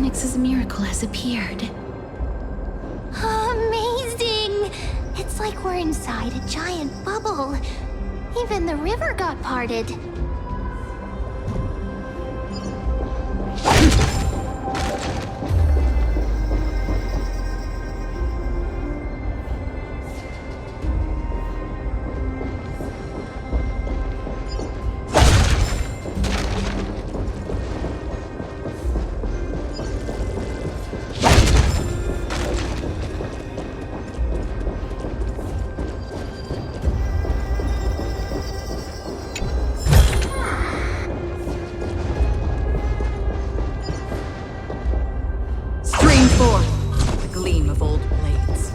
Onyx's miracle has appeared. Amazing! It's like we're inside a giant bubble. Even the river got parted. Forth the gleam of old blades.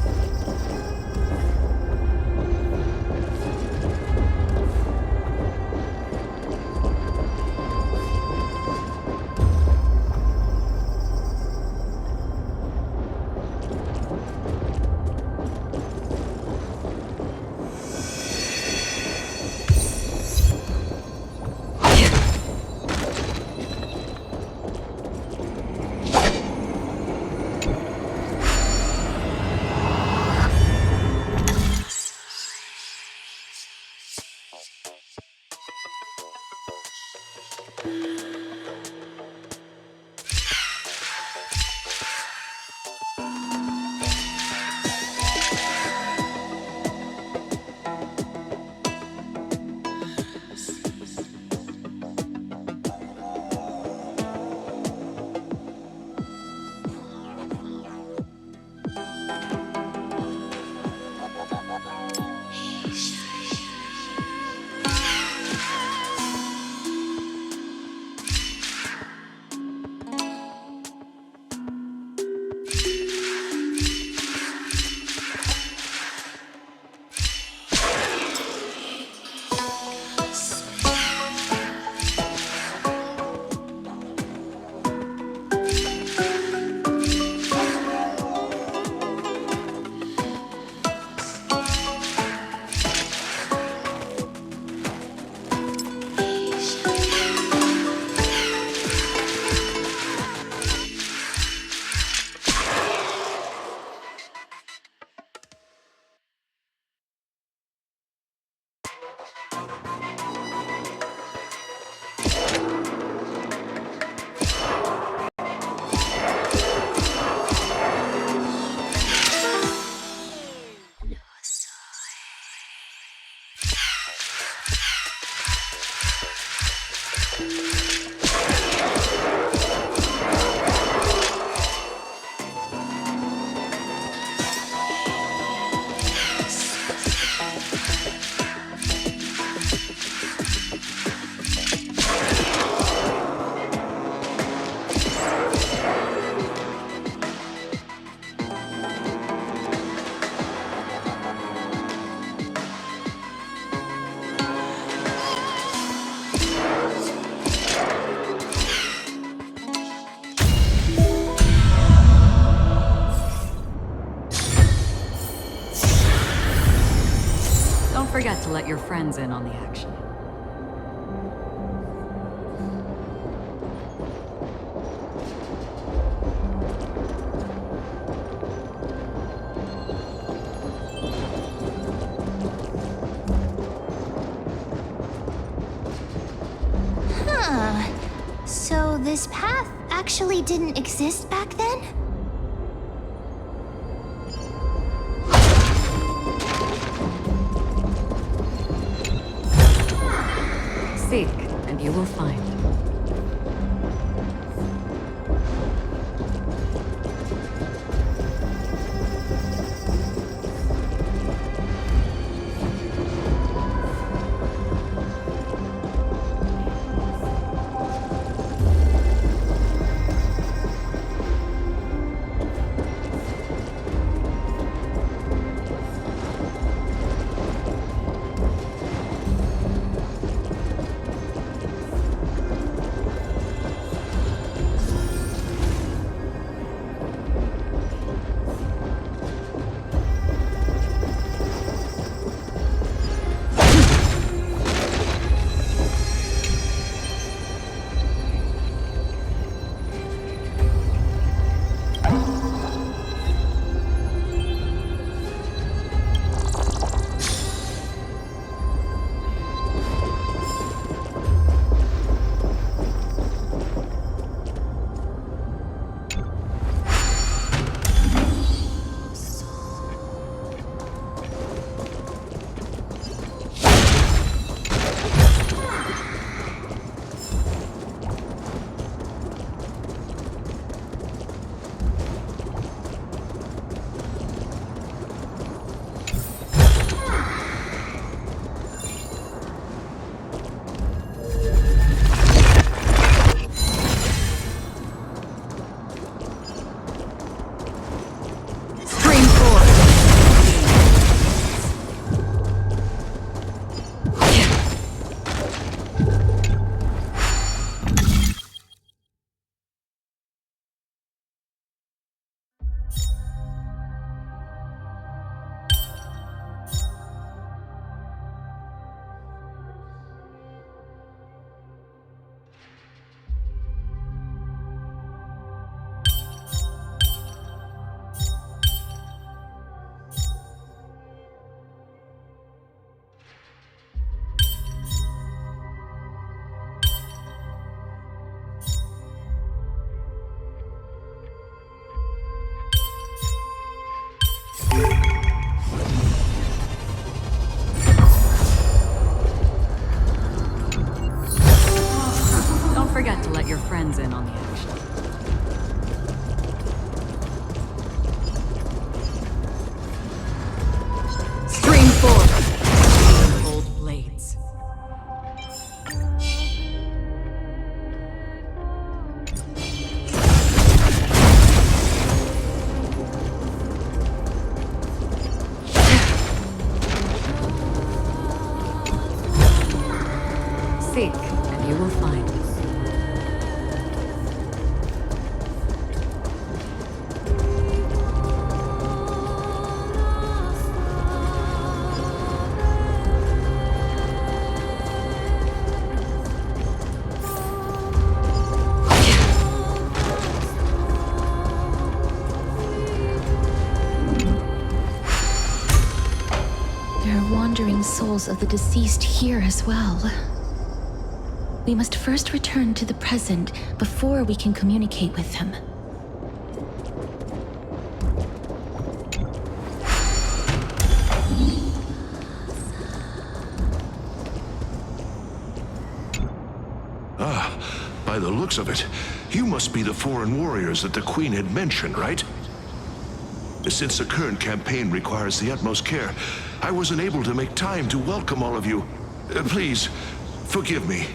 Don't forget to let your friends in on the action. Huh. So this path actually didn't exist back then? Seek, and you will find. the action. Stream forth! Old blades. Seek, and you will find. There are wandering souls of the deceased here as well. We must first return to the present before we can communicate with them. By the looks of it, you must be the foreign warriors that the Queen had mentioned, right? Since the current campaign requires the utmost care, I wasn't able to make time to welcome all of you. Please, forgive me.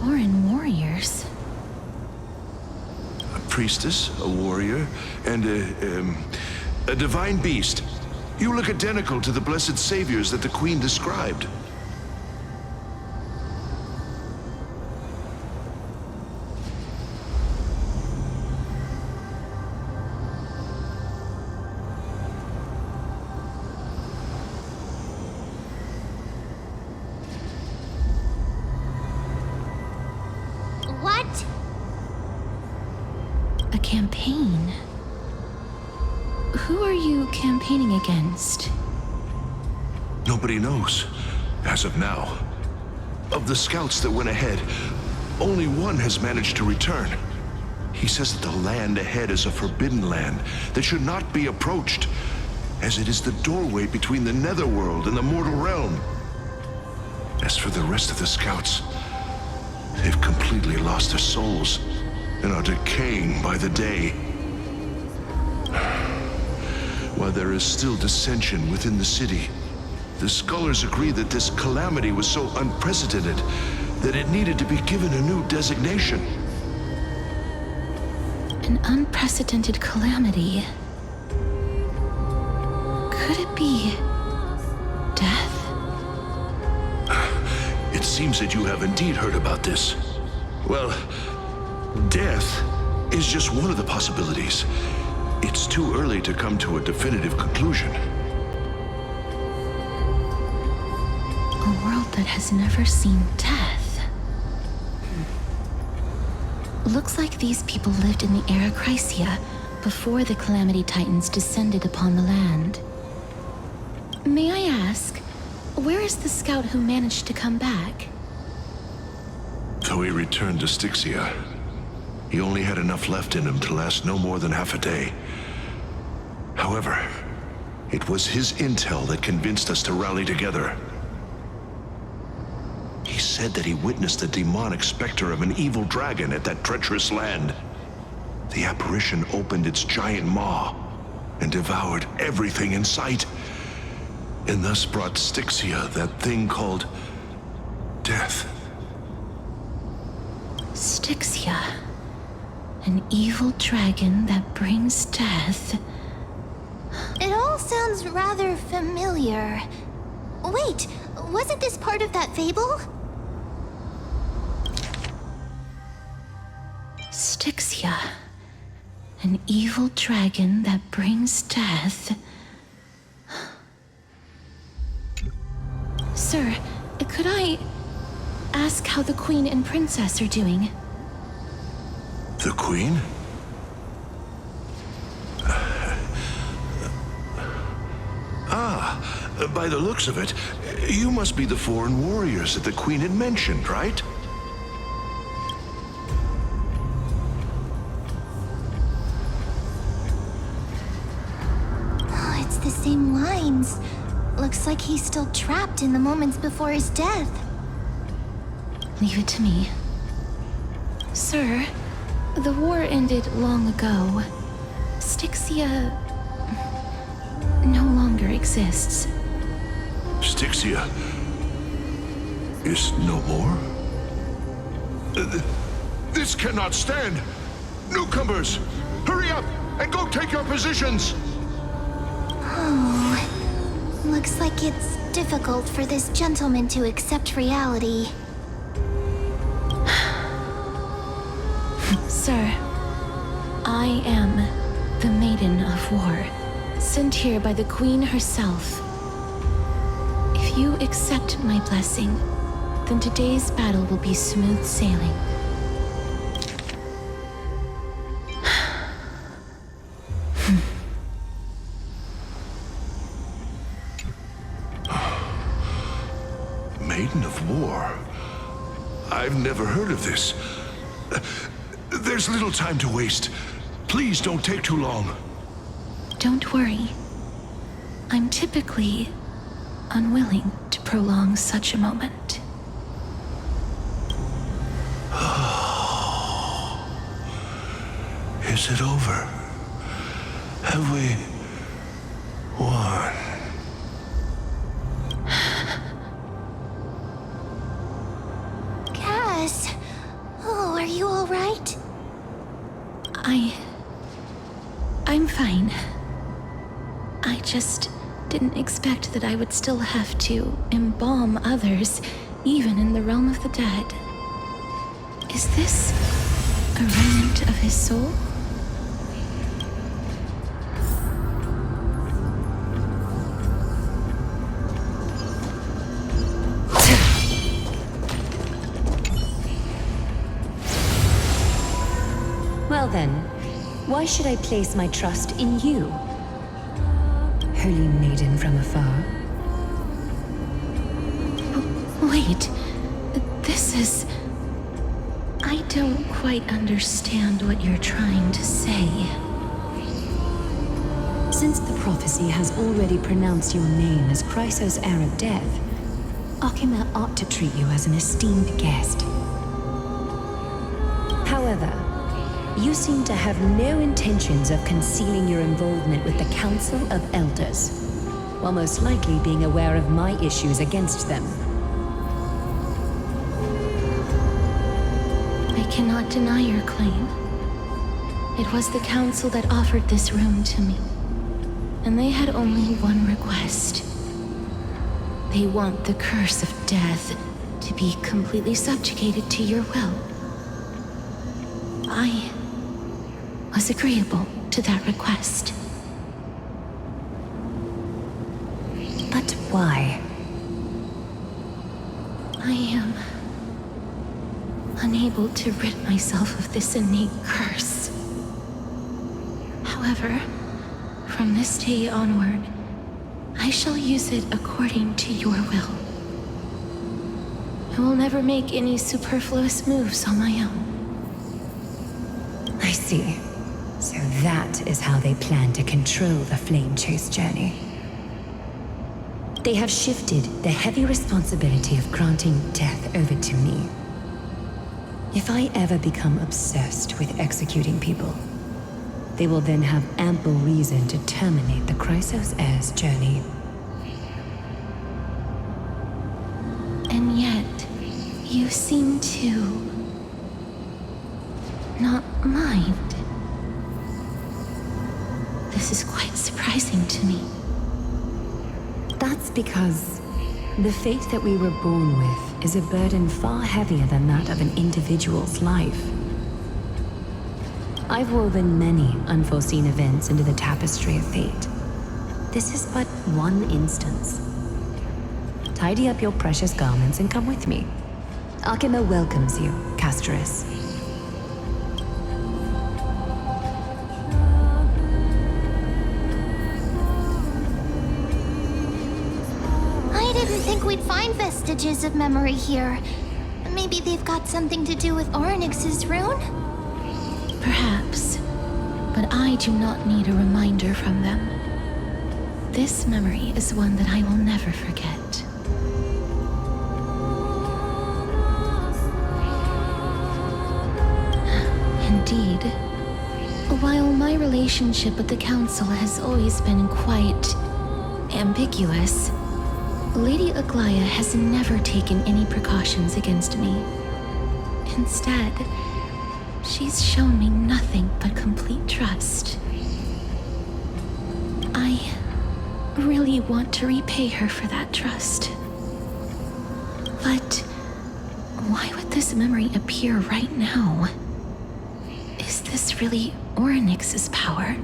Foreign warriors? A priestess, a warrior, and a divine beast. You look identical to the blessed saviors that the Queen described. What? A campaign? Who are you campaigning against? Nobody knows, as of now. Of the scouts that went ahead, only one has managed to return. He says that the land ahead is a forbidden land that should not be approached, as it is the doorway between the netherworld and the mortal realm. As for the rest of the scouts, they've completely lost their souls and are decaying by the day. While there is still dissension within the city, the scholars agree that this calamity was so unprecedented that it needed to be given a new designation. An unprecedented calamity. Could it be death? It seems that you have indeed heard about this. Well, death is just one of the possibilities. It's too early to come to a definitive conclusion. A world that has never seen death. Looks like these people lived in the era Chrysia before the Calamity Titans descended upon the land. May I ask, where is the scout who managed to come back? So he returned to Styxia. He only had enough left in him to last no more than half a day. However, it was his intel that convinced us to rally together. He said that he witnessed the demonic specter of an evil dragon at that treacherous land. The apparition opened its giant maw and devoured everything in sight, and thus brought Styxia that thing called death. Styxia. An evil dragon that brings death. It all sounds rather familiar. Wait, wasn't this part of that fable? Styxia. An evil dragon that brings death. Sir, could I ask how the Queen and Princess are doing? The Queen? By the looks of it, you must be the foreign warriors that the Queen had mentioned, right? Oh, it's the same lines. Looks like he's still trapped in the moments before his death. Leave it to me. Sir, the war ended long ago. Styxia no longer exists. Styxia is no more? This cannot stand! Newcomers, hurry up and go take your positions! Oh, looks like it's difficult for this gentleman to accept reality. Sir, I am the Maiden of War, sent here by the Queen herself. If you accept my blessing, then today's battle will be smooth sailing. Maiden of War? I've never heard of this. There's little time to waste. Please don't take too long. Don't worry. I'm typically unwilling to prolong such a moment. Is it over? Have we won? Cass, oh, are you all right? I'm fine. I just didn't expect that I would still have to embalm others, even in the realm of the dead. Is this a remnant of his soul? Well then, why should I place my trust in you? Holy maiden from afar. Wait, this is... I don't quite understand what you're trying to say. Since the prophecy has already pronounced your name as Chrysos' heir of death, Akima ought to treat you as an esteemed guest. However, you seem to have no intentions of concealing your involvement with the Council of Elders, while most likely being aware of my issues against them. I cannot deny your claim. It was the Council that offered this room to me, and they had only one request. They want the curse of death to be completely subjugated to your will. I was agreeable to that request. But why? I am unable to rid myself of this innate curse. However, from this day onward, I shall use it according to your will. I will never make any superfluous moves on my own. I see. So that is how they plan to control the Flame Chase journey. They have shifted the heavy responsibility of granting death over to me. If I ever become obsessed with executing people, they will then have ample reason to terminate the Chrysos heir's journey. And yet, you seem to not mind. This is quite surprising to me. That's because the fate that we were born with is a burden far heavier than that of an individual's life. I've woven many unforeseen events into the tapestry of fate. This is but one instance. Tidy up your precious garments and come with me. Akima welcomes you, Castoris. I didn't think we'd find vestiges of memory here. Maybe they've got something to do with Orynyx's rune? Perhaps, but I do not need a reminder from them. This memory is one that I will never forget. indeed. While my relationship with the Council has always been quite ambiguous, Lady Aglaya has never taken any precautions against me. Instead, she's shown me nothing but complete trust. I really want to repay her for that trust. But why would this memory appear right now? Is this really Orynyx's power?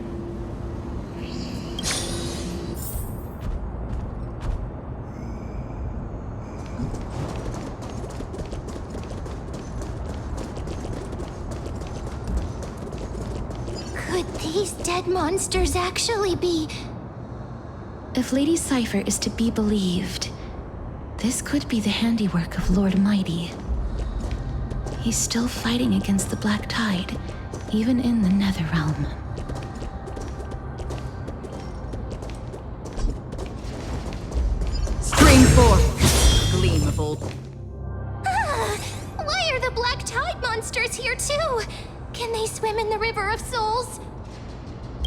Could these dead monsters actually be... If Lady Cypher is to be believed, this could be the handiwork of Lord Mighty. He's still fighting against the Black Tide, even in the Netherrealm. Stream forth, gleam of old. Why are the Black Tide monsters here too? Can they swim in the River of Souls?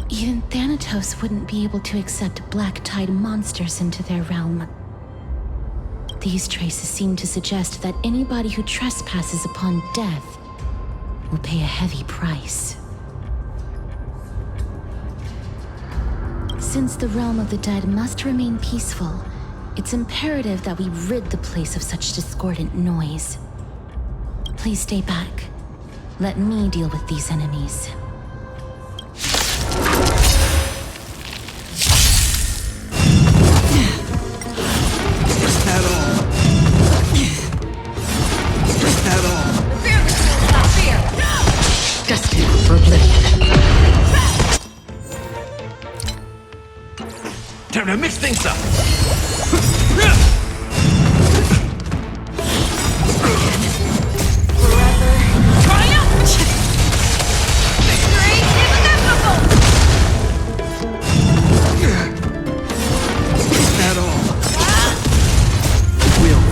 Even Thanatos wouldn't be able to accept Black Tide monsters into their realm. These traces seem to suggest that anybody who trespasses upon death will pay a heavy price. Since the realm of the dead must remain peaceful, it's imperative that we rid the place of such discordant noise. Please stay back. Let me deal with these enemies. Destined for oblivion. Time to mix things up!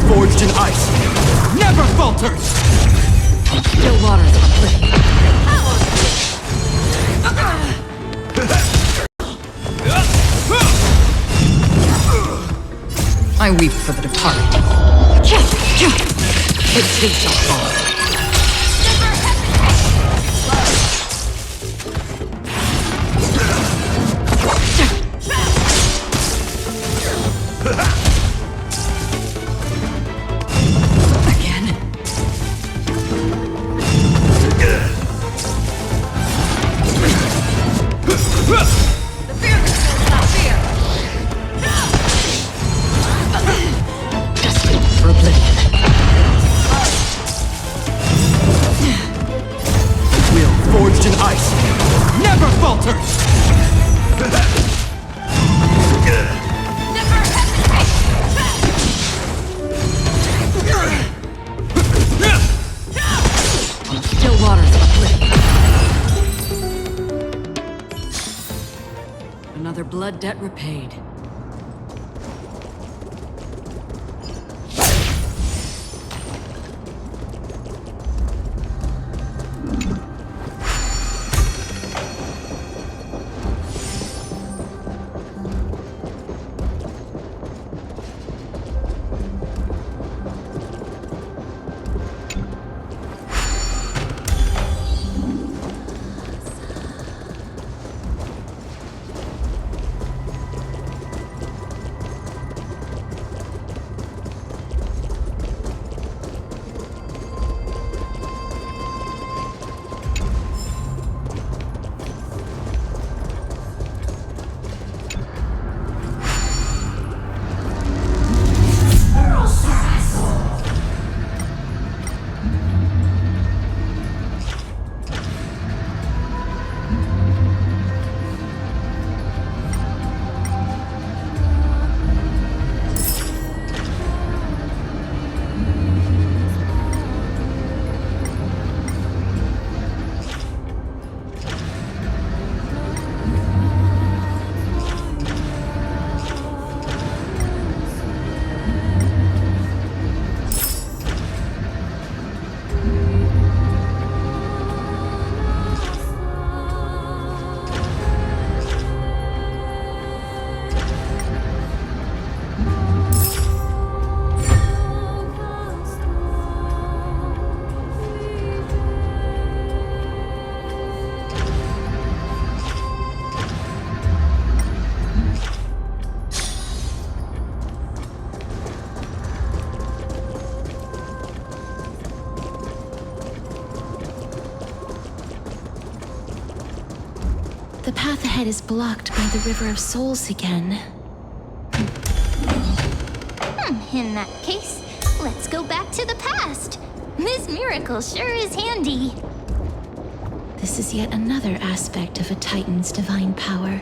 Forged in ice, never falters! Still waters of oblivion. I weep for the departed. It too shall fall. Forged in ice, never falters! Still waters of oblivion. Another blood debt repaid. The path ahead is blocked by the River of Souls again. In that case, let's go back to the past. This miracle sure is handy. This is yet another aspect of a Titan's divine power.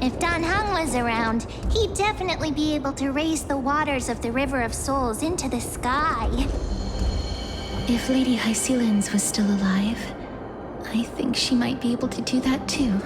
If Dan Heng was around, he'd definitely be able to raise the waters of the River of Souls into the sky. If Lady Hycelens was still alive, I think she might be able to do that too.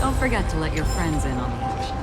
Don't forget to let your friends in on the action.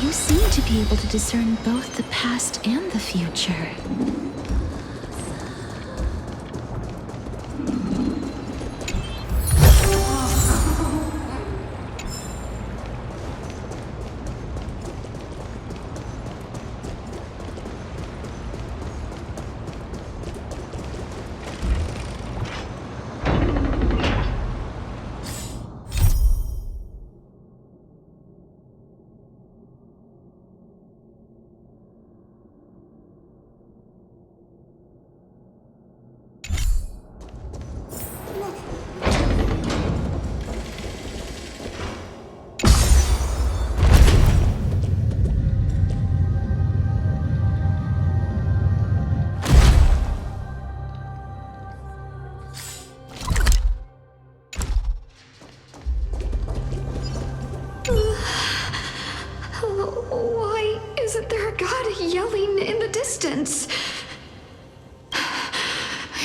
You seem to be able to discern both the past and the future. Why isn't there a god yelling in the distance?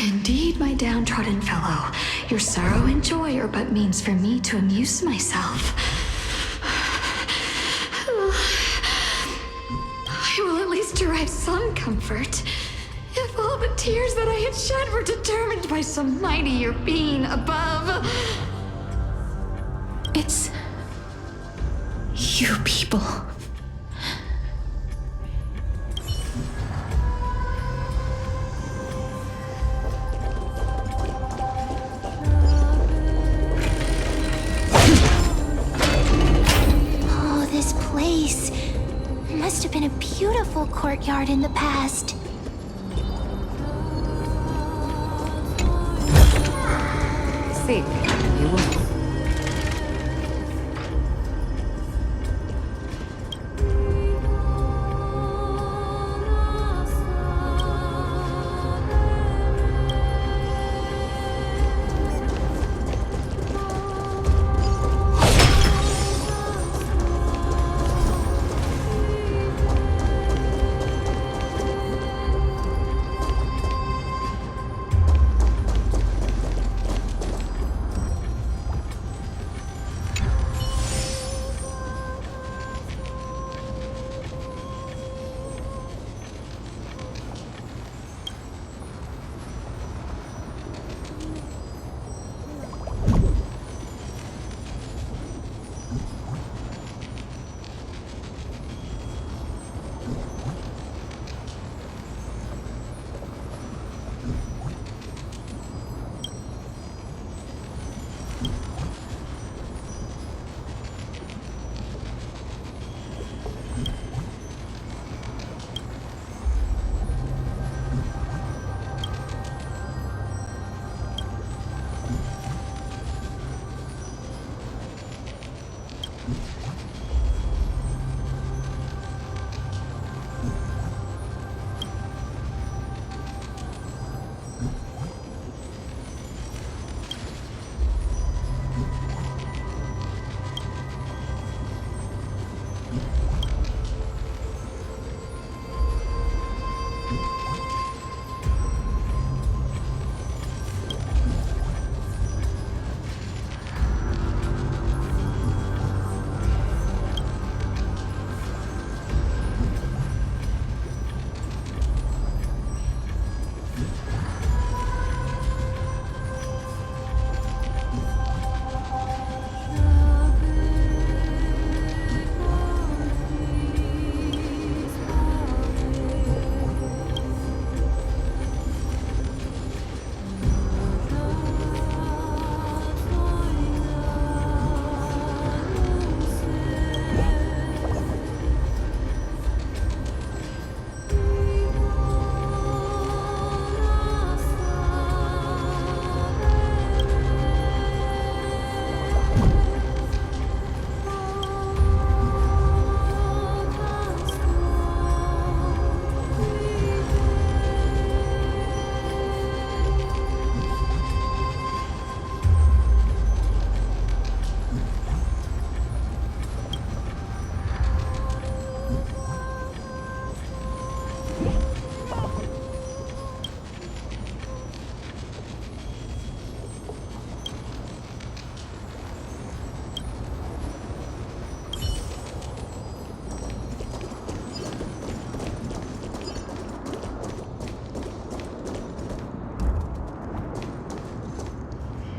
And indeed, my downtrodden fellow. Your sorrow and joy are but means for me to amuse myself. I will at least derive some comfort. If all the tears that I had shed were determined by some mightier being above. It's you people. Oh, this place. Must have been a beautiful courtyard in the past. See, you will.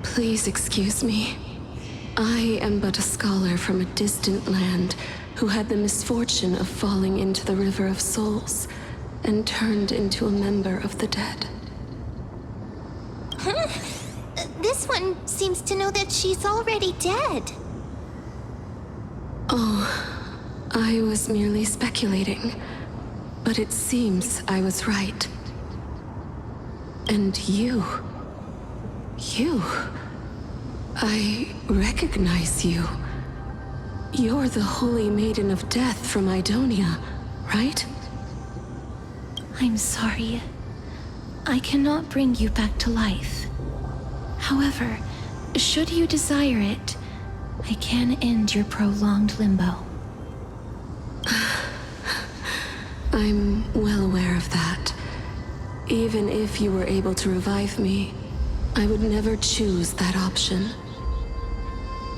Please excuse me. I am but a scholar from a distant land who had the misfortune of falling into the River of Souls and turned into a member of the dead. This one seems to know that she's already dead. Oh, I was merely speculating, but it seems I was right. And you... I recognize you. You're the Holy Maiden of Death from Idonia, right? I'm sorry. I cannot bring you back to life. However, should you desire it, I can end your prolonged limbo. I'm well aware of that. even if you were able to revive me, I would never choose that option.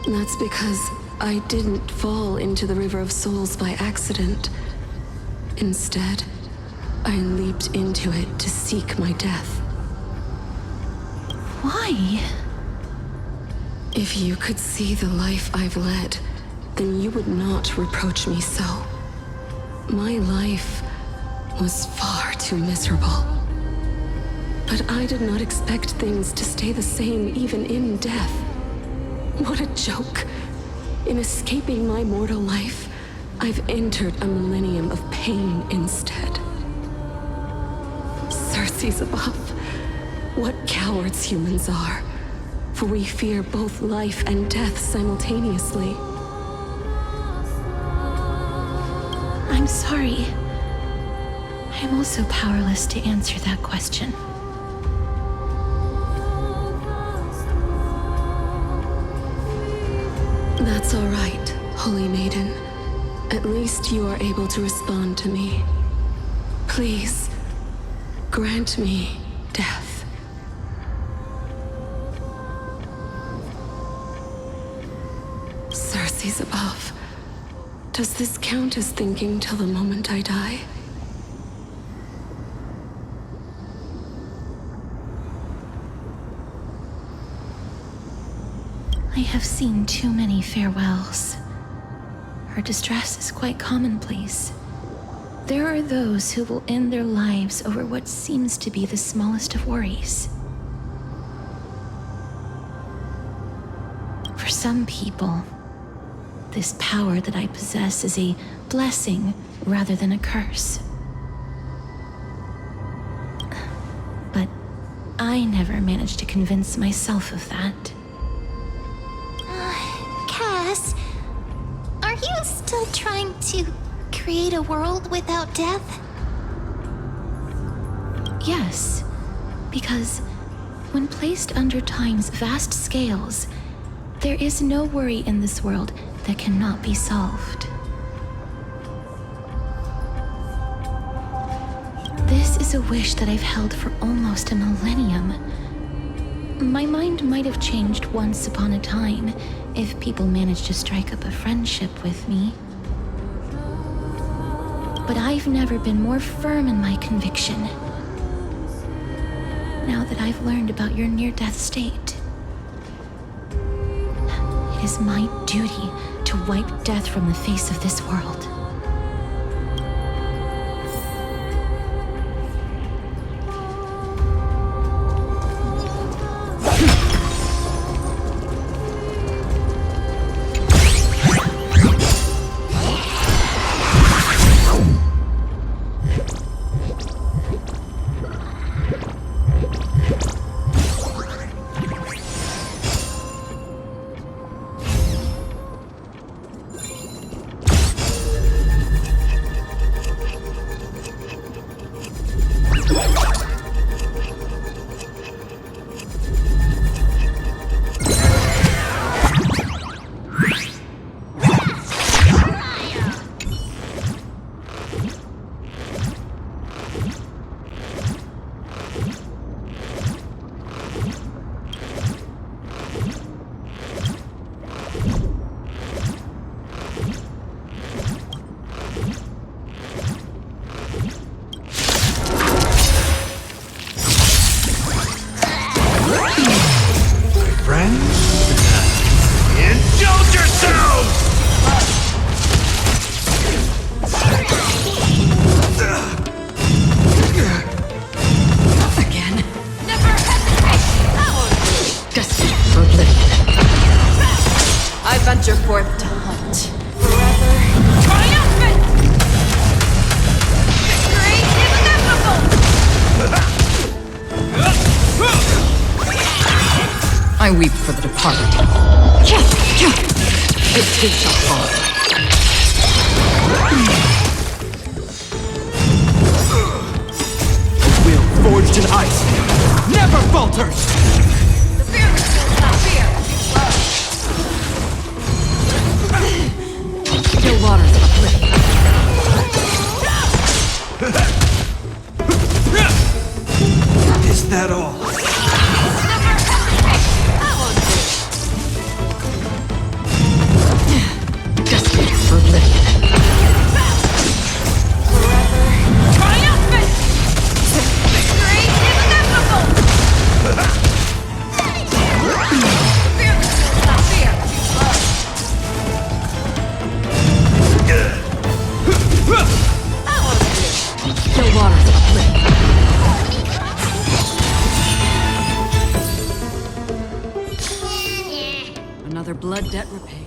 That's because I didn't fall into the River of Souls by accident. Instead, I leaped into it to seek my death. Why? If you could see the life I've led, then you would not reproach me so. My life was far too miserable. But I did not expect things to stay the same even in death. What a joke. In escaping my mortal life, I've entered a millennium of pain instead. Circe's above. What cowards humans are. For we fear both life and death simultaneously. I'm sorry. I'm also powerless to answer that question. That's all right, Holy Maiden. At least you are able to respond to me. Please, grant me death. Circe's above. Does this count as thinking till the moment I die? I have seen too many farewells. Her distress is quite commonplace. There are those who will end their lives over what seems to be the smallest of worries. For some people, this power that I possess is a blessing rather than a curse. But I never managed to convince myself of that. Cass, are you still trying to create a world without death? Yes, because when placed under time's vast scales, there is no worry in this world that cannot be solved. This is a wish that I've held for almost a millennium. My mind might have changed once upon a time if people managed to strike up a friendship with me. But I've never been more firm in my conviction. Now that I've learned about your near-death state, it is my duty to wipe death from the face of this world. Venture forth to hunt. Forever triumphant! Victory inevitable! I weep for the departed. It takes a fall. Will forged in ice never falters! The fear feels not fear. Still waters uplift. that all? Destined for oblivion. Triumphant! Victory is inevitable! Fear is not fear. Still waters of oblivion. Another blood debt repaid.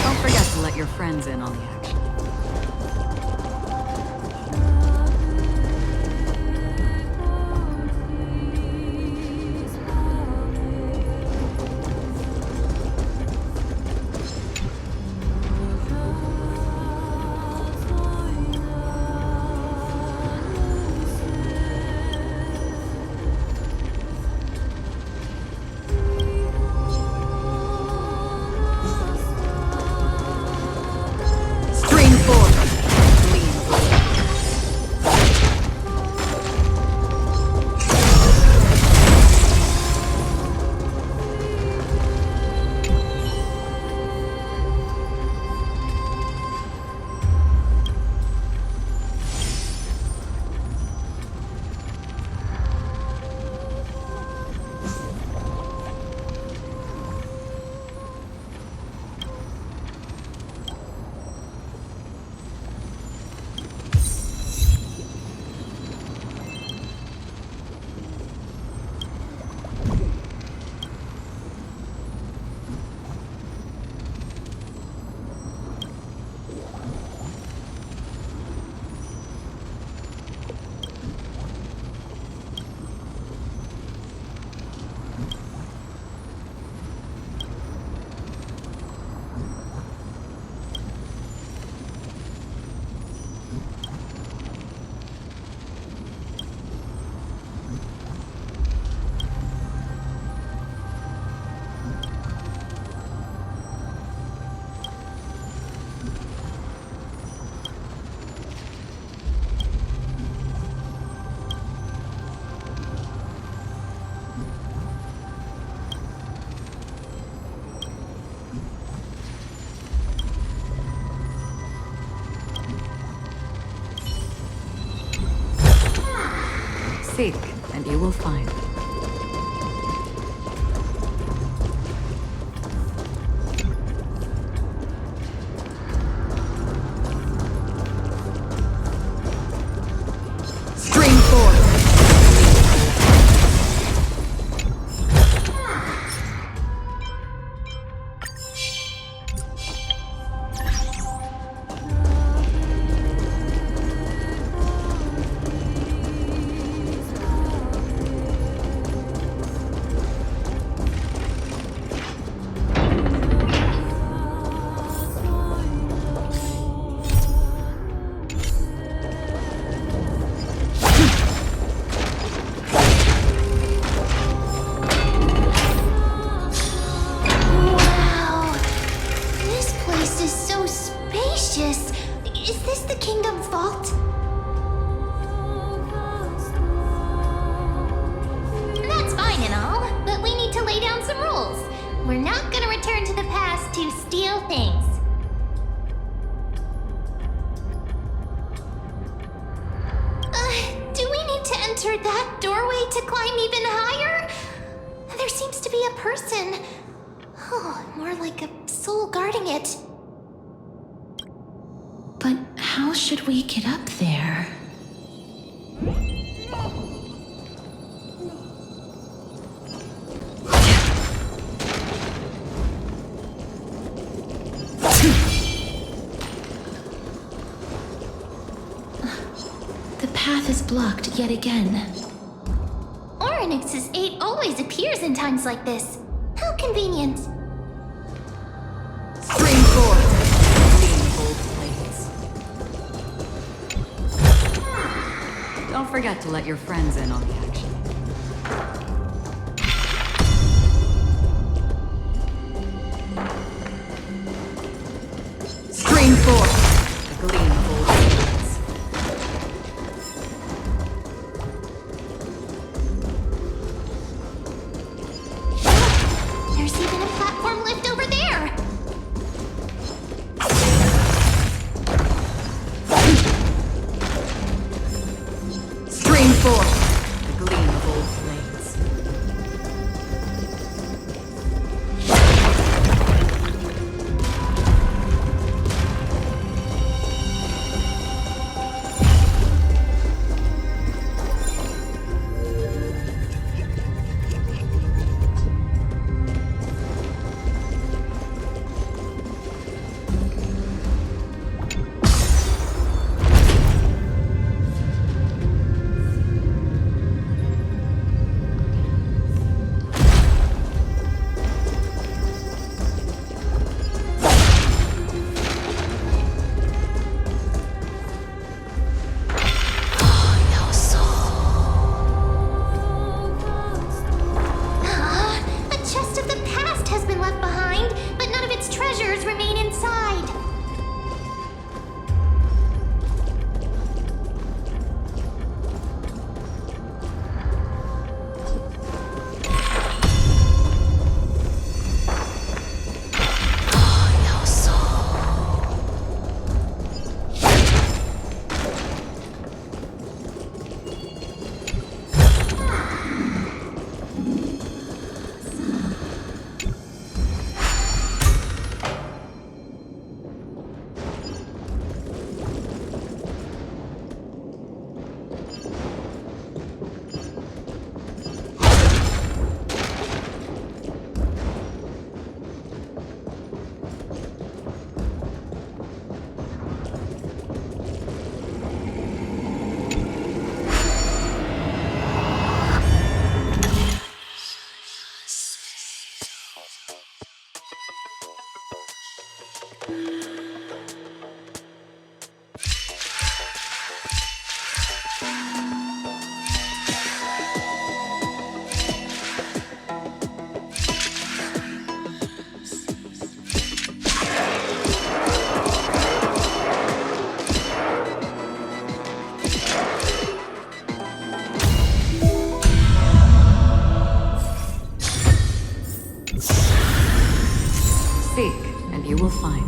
Don't forget to let your friends in on the action. Stream forward. Lean forward. Seek, and you will find. Stream forward. Wow! This place is so spacious. Is this the kingdom's vault? That's fine and all, but we need to lay down some rules. We're not gonna return to the past to steal things. Do we need to enter that doorway to climb even higher? There seems to be a person. Oh, more like a soul guarding it. But how should we get up there? The path is blocked yet again. Oryx's 8 always appears in times like this. How convenient. Spring forth! Clean old plates. Don't forget to let your friends in on the action. Spring forth! The gleam of old plates. There's even a platform lift over there. Spring forth! The gleam of old plates. A chest of the past has been left behind, but none of its treasures remain inside. Seek, and you will find.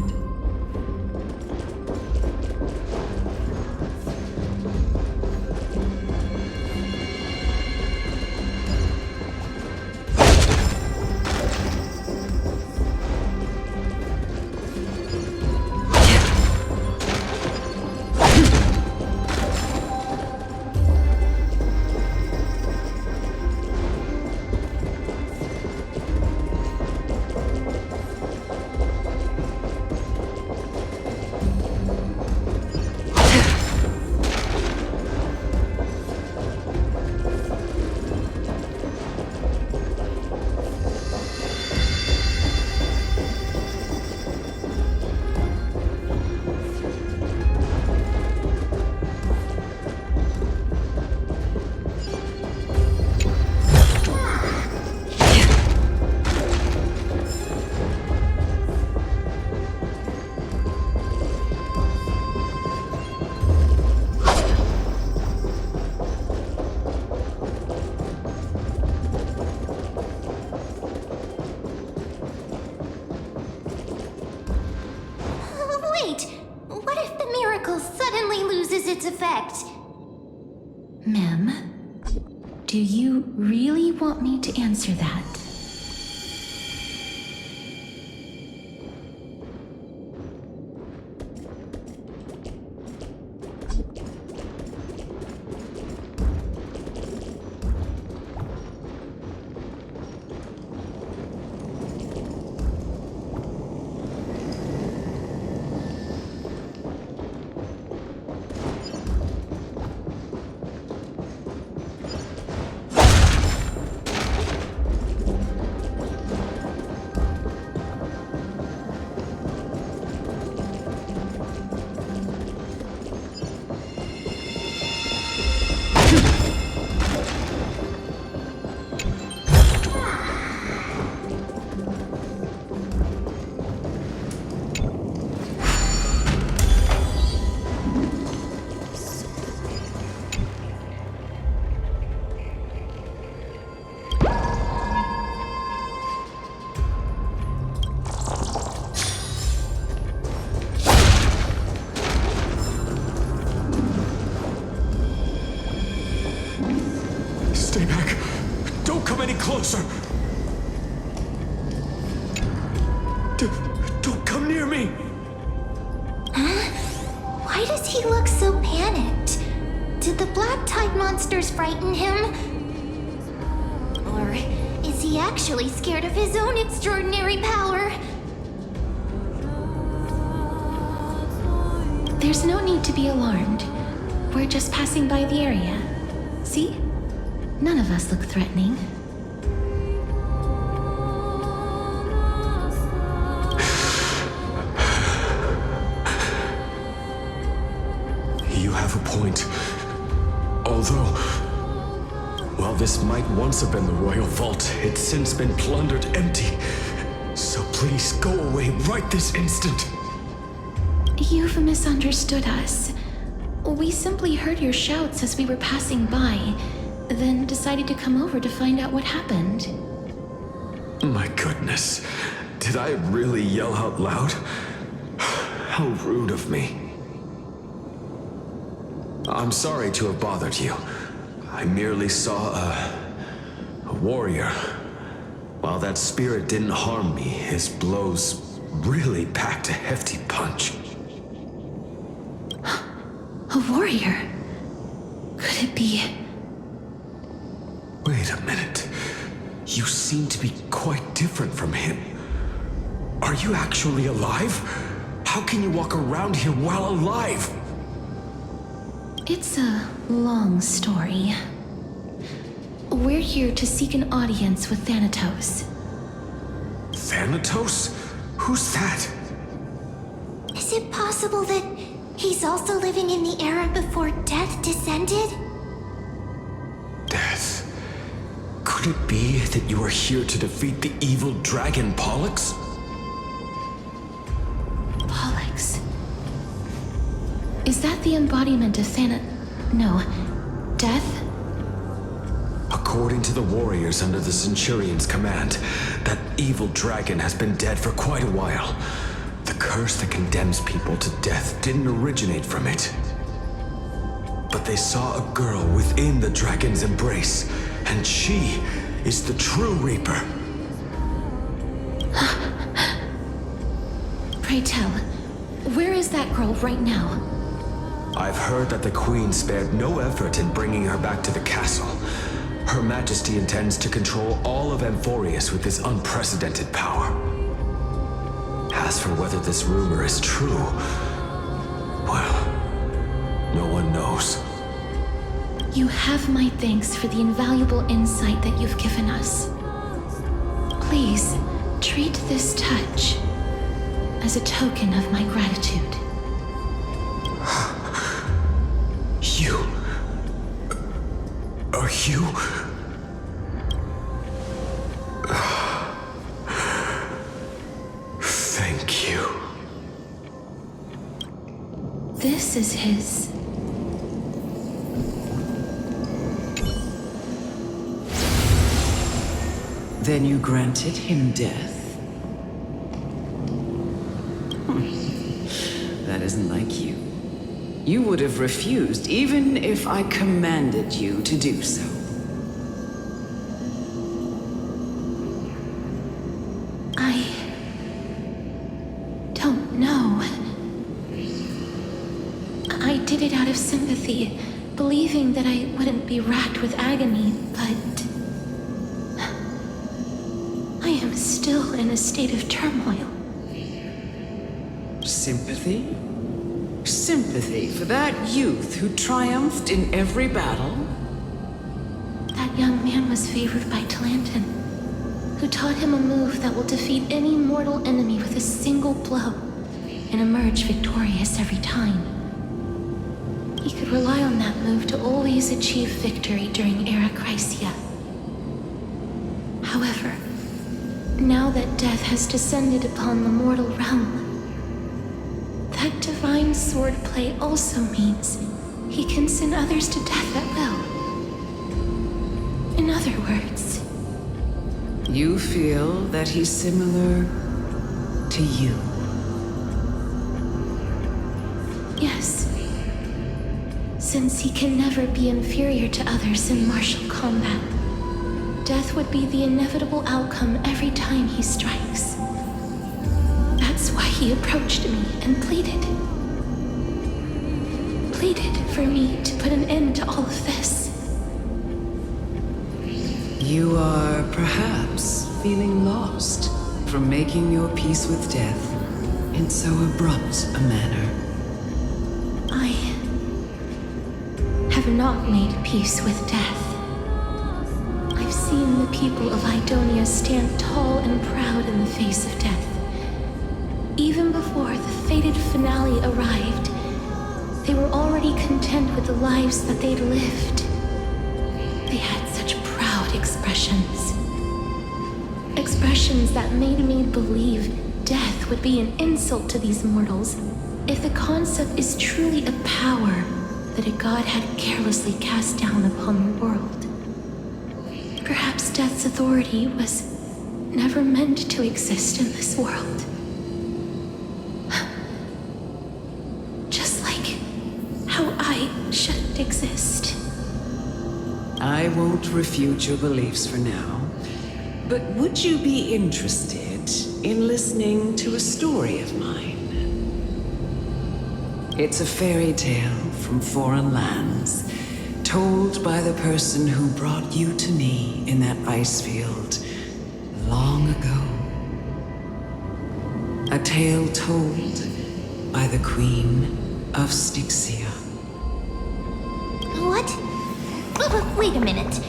Wait, what if the miracle suddenly loses its effect? Mem, do you really want me to answer that? Don't come near me! Why does he look so panicked? Did the black tide monsters frighten him? Or is he actually scared of his own extraordinary power? There's no need to be alarmed. We're just passing by the area. See? None of us look threatening. You have a point. Although, while this might once have been the royal vault, it's since been plundered empty. So please go away right this instant. You've misunderstood us. We simply heard your shouts as we were passing by, then decided to come over to find out what happened. My goodness. Did I really yell out loud? How rude of me. I'm sorry to have bothered you. I merely saw a warrior. While that spirit didn't harm me, his blows really packed a hefty punch. A warrior? Could it be... Wait a minute. You seem to be quite different from him. Are you actually alive? How can you walk around here while alive? It's a long story. We're here to seek an audience with Thanatos. Thanatos? Who's that? Is it possible that he's also living in the era before death descended? Death? Could it be that you are here to defeat the evil dragon Pollux? Pollux. Is that the embodiment of No. Death? According to the warriors under the Centurion's command, that evil dragon has been dead for quite a while. The curse that condemns people to death didn't originate from it. But they saw a girl within the dragon's embrace, and she is the true Reaper. Pray tell, where is that girl right now? I've heard that the Queen spared no effort in bringing her back to the castle. Her Majesty intends to control all of Amphorius with this unprecedented power. As for whether this rumor is true, well, no one knows. You have my thanks for the invaluable insight that you've given us. Please, treat this touch as a token of my gratitude. Are you... Thank you. This is his... Then you granted him death? That isn't like you. You would have refused even if I commanded you to do so. I don't know. I did it out of sympathy, believing that I wouldn't be racked with agony, but... I am still in a state of turmoil. Sympathy? Sympathy for that youth who triumphed in every battle? That young man was favored by Talantin, who taught him a move that will defeat any mortal enemy with a single blow and emerge victorious every time. He could rely on that move to always achieve victory during Era Chrysia. However, now that death has descended upon the mortal realm, that divine swordplay also means he can send others to death at will. In other words... You feel that he's similar to you? Yes. Since he can never be inferior to others in martial combat, death would be the inevitable outcome every time he strikes. he approached me and pleaded for me to put an end to all of this. You are perhaps feeling lost from making your peace with death in so abrupt a manner. I have not made peace with death. I've seen the people of Idonia stand tall and proud in the face of death. Even before the fated finale arrived, they were already content with the lives that they'd lived. They had such proud expressions. Expressions that made me believe death would be an insult to these mortals if the concept is truly a power that a god had carelessly cast down upon the world. Perhaps death's authority was never meant to exist in this world. Just like how I shouldn't exist. I won't refute your beliefs for now, but would you be interested in listening to a story of mine? It's a fairy tale from foreign lands, told by the person who brought you to me in that ice field long ago. A tale told by the Queen of Styxia. What? Wait a minute.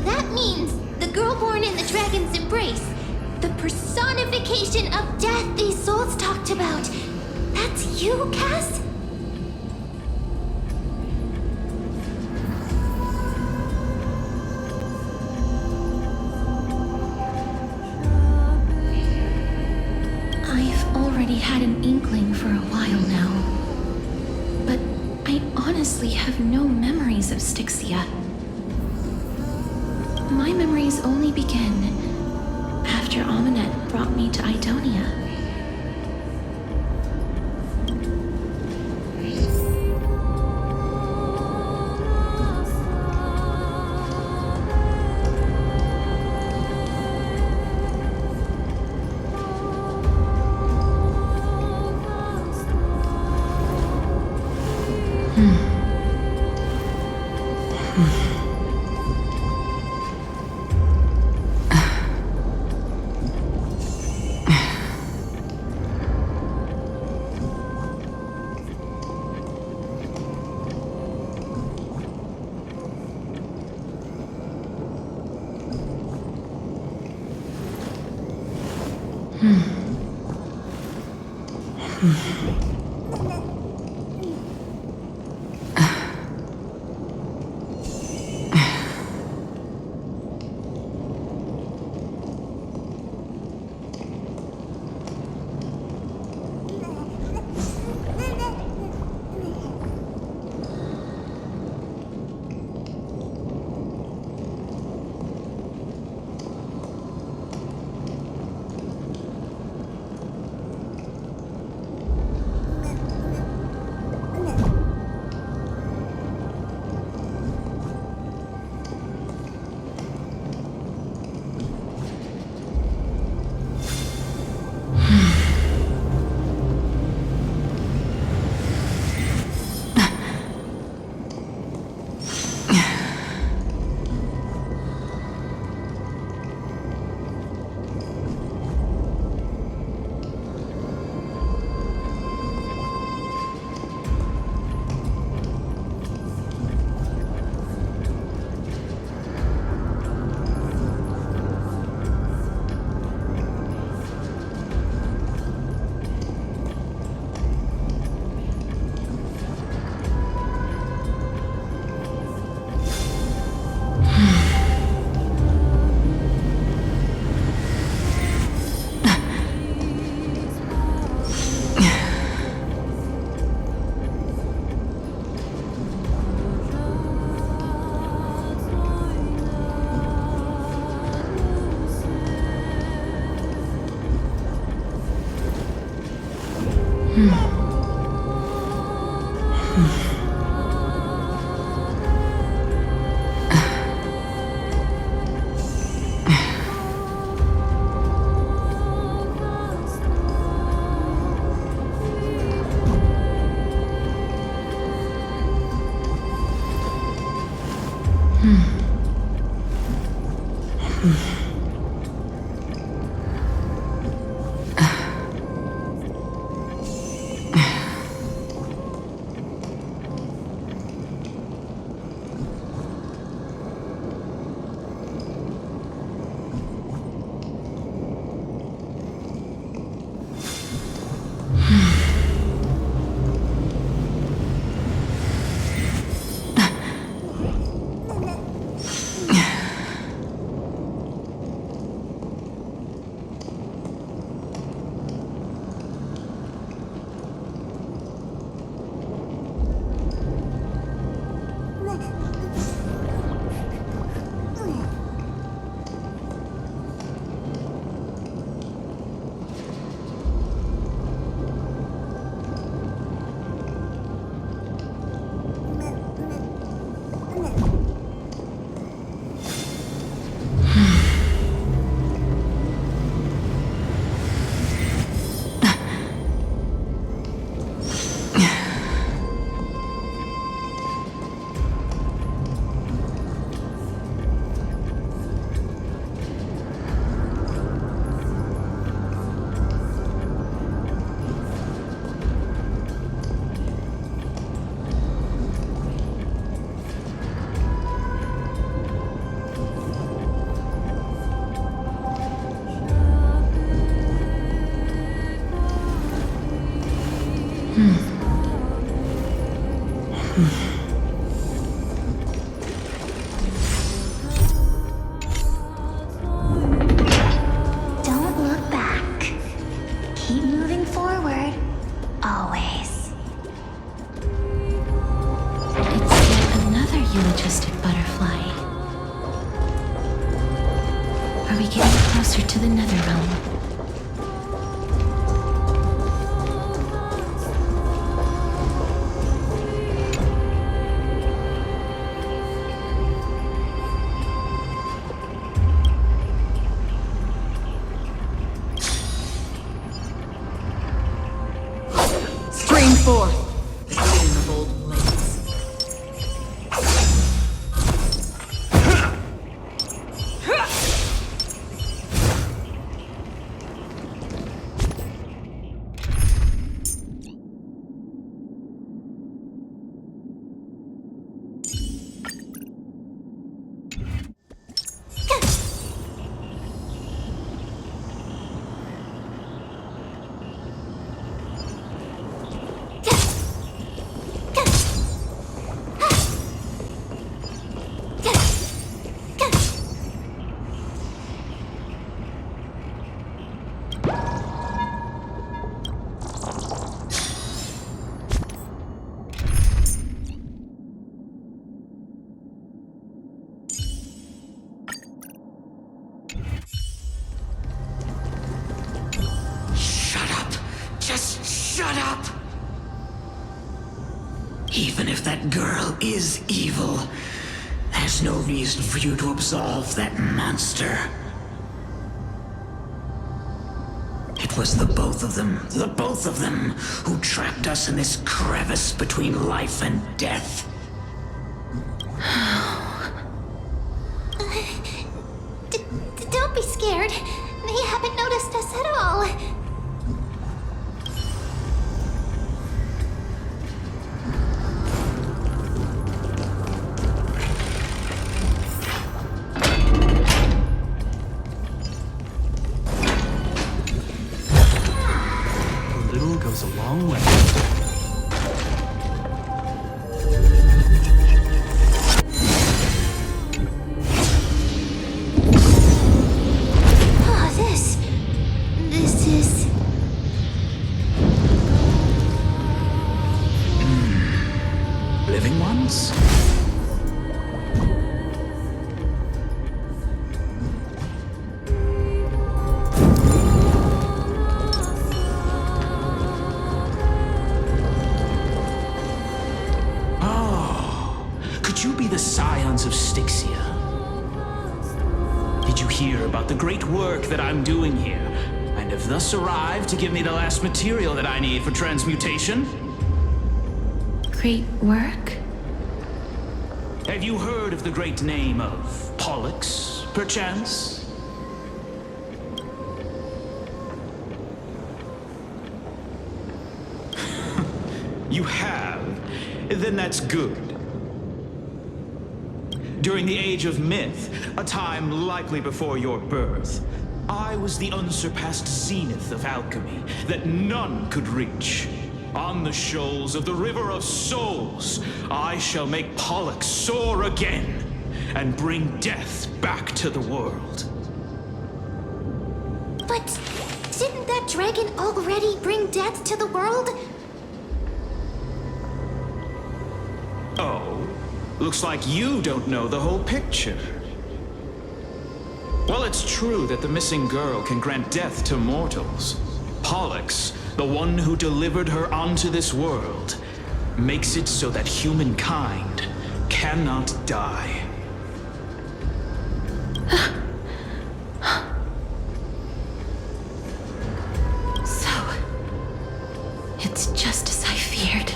That means the girl born in the dragon's embrace, the personification of death these souls talked about. That's you, Cass? I've already had an inkling for a while now, but I honestly have no memories of Styxia. My memories only begin after Aminet brought me to Idonia. realm. Stream forth! Wind of old blades. Shut up! Just shut up! Even if that girl is evil, there's no reason for you to absolve that monster. It was the both of them, who trapped us in this crevice between life and death. Don't be scared. They haven't noticed us at all. A little goes a long way. Oh, this is... Living ones? Could you be the scions of Styxia? Did you hear about the great work that I'm doing here, and have thus arrived to give me the last material that I need for transmutation? Great work? Have you heard of the great name of Pollux, perchance? You have? Then that's good. During the age of myth, a time likely before your birth, I was the unsurpassed zenith of alchemy that none could reach. On the shoals of the River of Souls, I shall make Pollux soar again and bring death back to the world. But didn't that dragon already bring death to the world? Oh, looks like you don't know the whole picture. Well, it's true that the missing girl can grant death to mortals. Pollux, the one who delivered her onto this world, makes it so that humankind cannot die. So, it's just as I feared.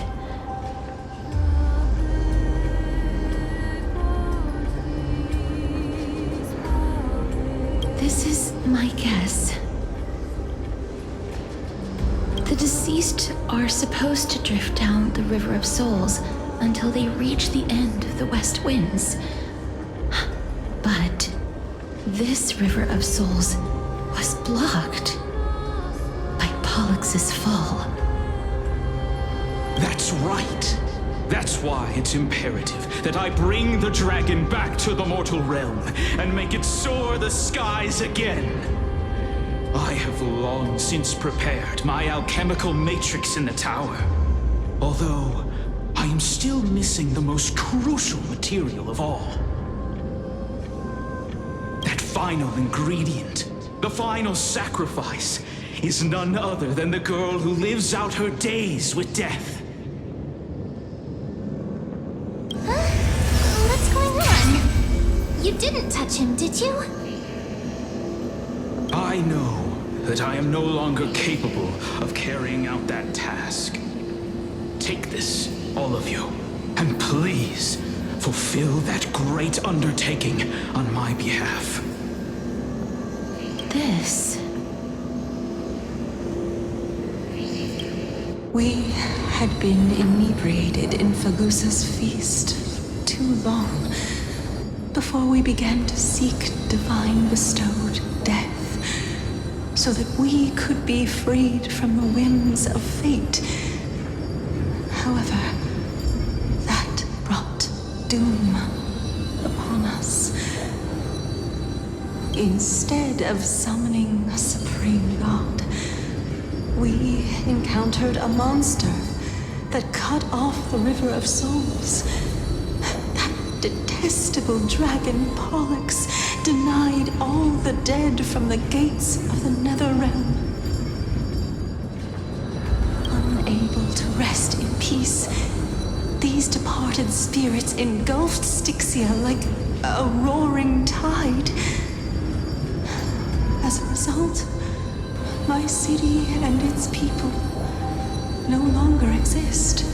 This is my guess. The deceased are supposed to drift down the River of Souls until they reach the end of the West Winds. But this River of Souls was blocked by Pollux's fall. That's right. That's why it's imperative that I bring the dragon back to the mortal realm and make it soar the skies again. I have long since prepared my alchemical matrix in the tower, although I am still missing the most crucial material of all. That final ingredient, The final sacrifice is none other than the girl who lives out her days with death. Huh? What's going on? You didn't touch him, did you? I know that I am no longer capable of carrying out that task. Take this, all of you, and please fulfill that great undertaking on my behalf. This... We had been inebriated in Fagusa's feast too long before we began to seek divine bestowed death, so that we could be freed from the whims of fate. However, that brought doom upon us. Instead of summoning a supreme god, we encountered a monster that cut off the River of Souls. That detestable dragon Pollux denied all the dead from the gates of the Netherrealm. Unable to rest in peace, these departed spirits engulfed Styxia like a roaring tide. As a result, my city and its people no longer exist.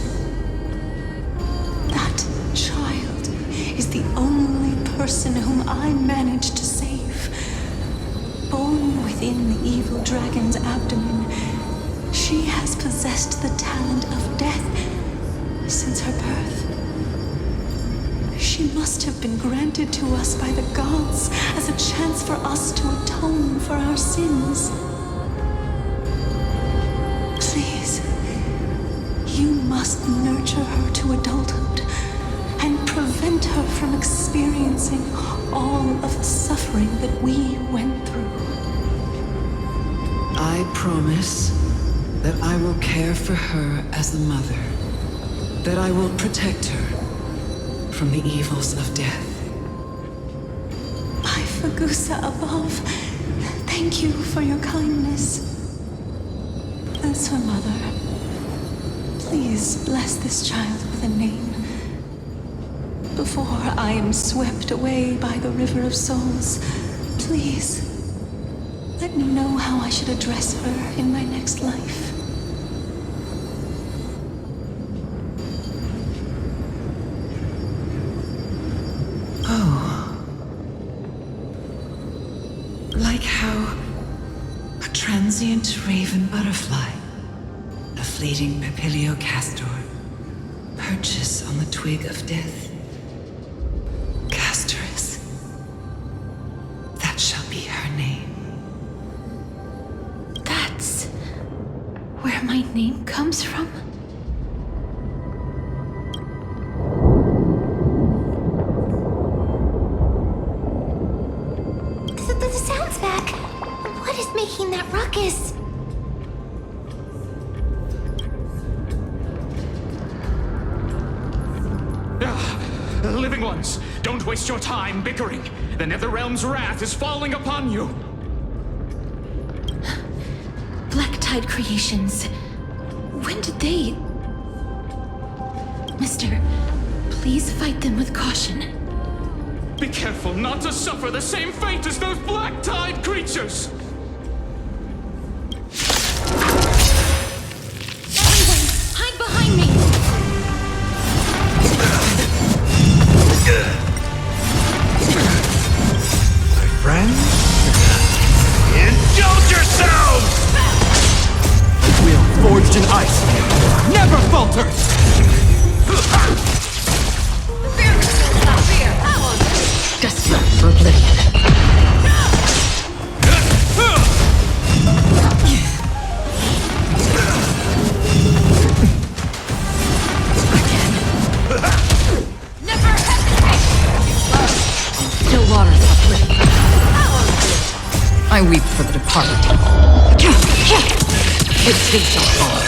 That child is the only person whom I managed to save. Born within the evil dragon's abdomen, she has possessed the talent of death since her birth. She must have been granted to us by the gods as a chance for us to atone for our sins. Please, you must nurture her to adulthood and prevent her from experiencing all of the suffering that we went through. I promise that I will care for her as a mother, that I will protect her from the evils of death. By Fagusa above, thank you for your kindness. As her mother, please bless this child with a name before I am swept away by the River of Souls. Please, let me know how I should address her in my next life. Oh. Like how a transient raven butterfly, a fleeting papilio castor, perches on the twig of death. Castorus. That shall be her name. That's where my name comes from? The sound's back. What is making that ruckus? Living ones, don't waste your time bickering. The Netherrealm's wrath is falling upon you. Black Tide Creations. When did they... Mister, please fight them with caution. Be careful not to suffer the same fate as those Black Tide creatures! Everyone, hide behind me! My friends, indulge yourselves! The wheel forged in ice never falters! Desperate for oblivion. Never hesitate! Still waters uplift. I weep for the departed. It takes a fall.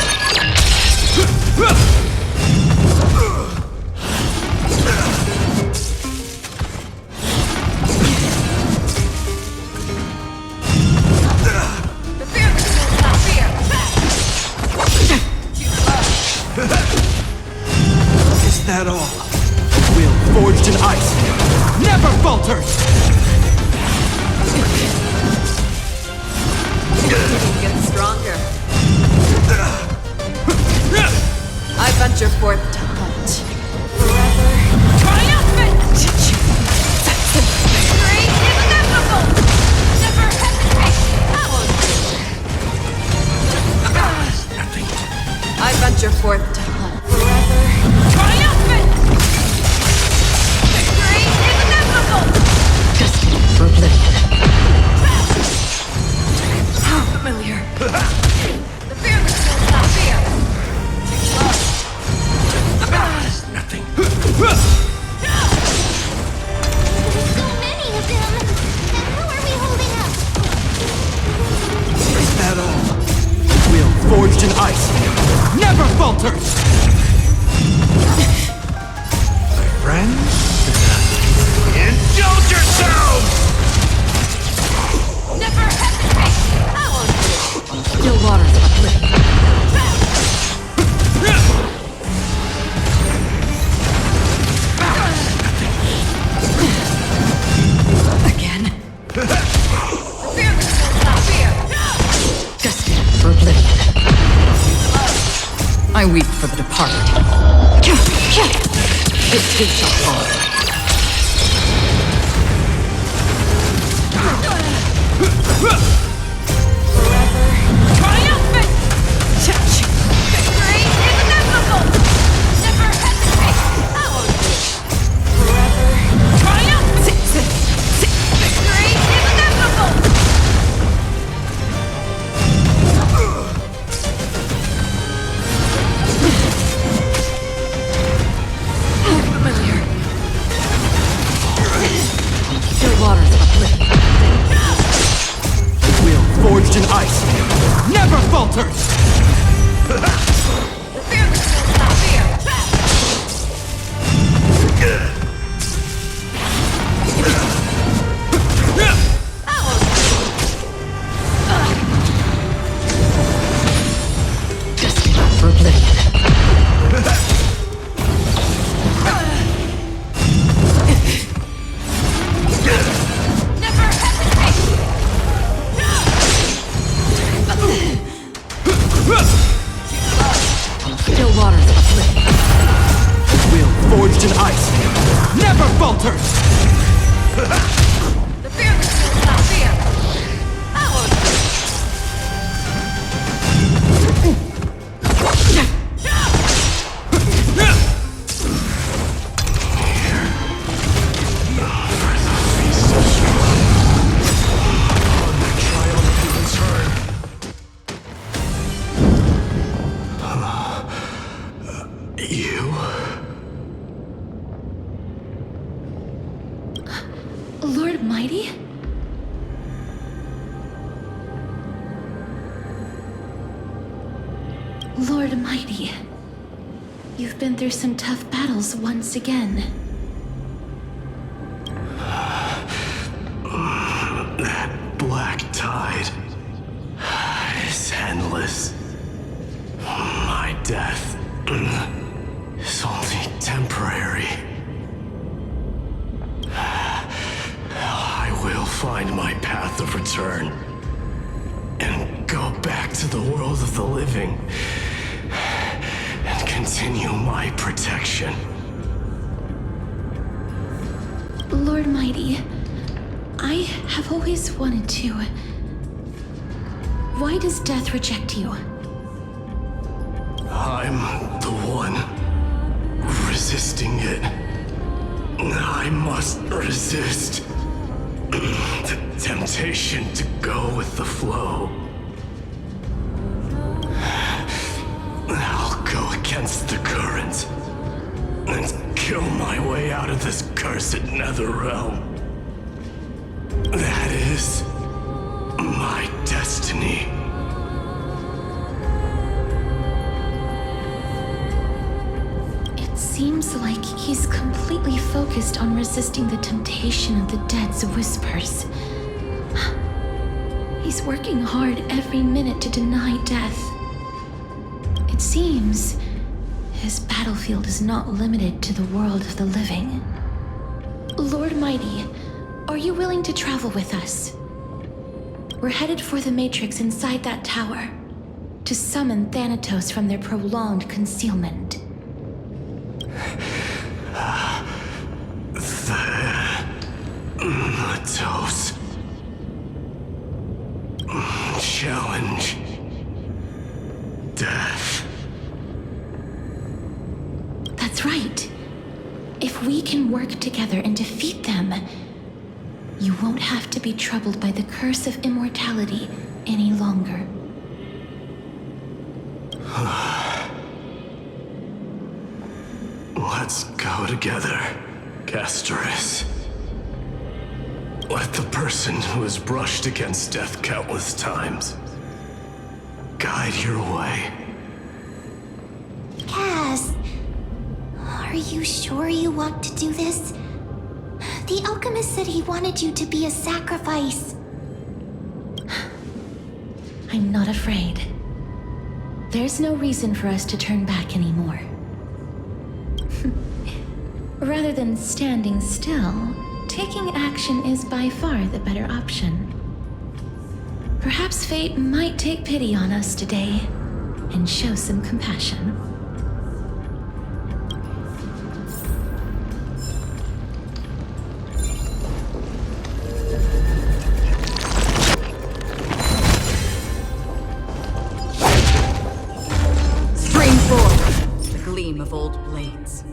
that all? Will forged in ice never falters! It gets stronger. I venture forth to hunt. Forever triumphant! Victory is inevitable! Never hesitate! Nothing. I venture forth to hunt. Forever triumphant! Victory is inevitable! Destined for oblivion. How familiar! The fearless will not fear! Nothing. So many of them! And how are we holding up? Is that all? Will forged in ice never falters! Friends? Indulge yourselves! Never hesitate! Still waters of oblivion. Again? The fearless will not fear! Destined for oblivion. I weep for the departed. This too shall fall. Forever triumphant! Victory is inevitable! Never hesitate! Forever triumphant! Victory is inevitable! How familiar! Still waters of oblivion. Will forged in ice never falters! The fearless will not fear! Destined for oblivion. Never hesitate! Still waters of oblivion. Will forged in ice never falters! The fearless will not fear! You? Lord Mighty? Lord Mighty, you've been through some tough battles once again. That black tide is endless. My death is only temporary. I will find my path of return and go back to the world of the living and continue my protection. Lord Mighty, I have always wanted to. Why does death reject you? I'm the one resisting it. I must resist the temptation to go with the flow. I'll go against the current and kill my way out of this cursed nether realm. That is my destiny. It seems like he's completely focused on resisting the temptation of the dead's whispers. He's working hard every minute to deny death. It seems His battlefield is not limited to the world of the living. Lord Mighty, are you willing to travel with us? We're headed for the Matrix inside that tower, to summon Thanatos from their prolonged concealment. Thanatos. Challenge. Death. That's right. If we can work together and defeat them, you won't have to be troubled by the curse of immortality any longer. Let's go together, Castoris. Let the person who has brushed against death countless times guide your way. Cass, are you sure you want to do this? The alchemist said he wanted you to be a sacrifice. I'm not afraid. There's no reason for us to turn back anymore. Rather than standing still, taking action is by far the better option. Perhaps fate might take pity on us today and show some compassion. Spring forward, the gleam of old blades.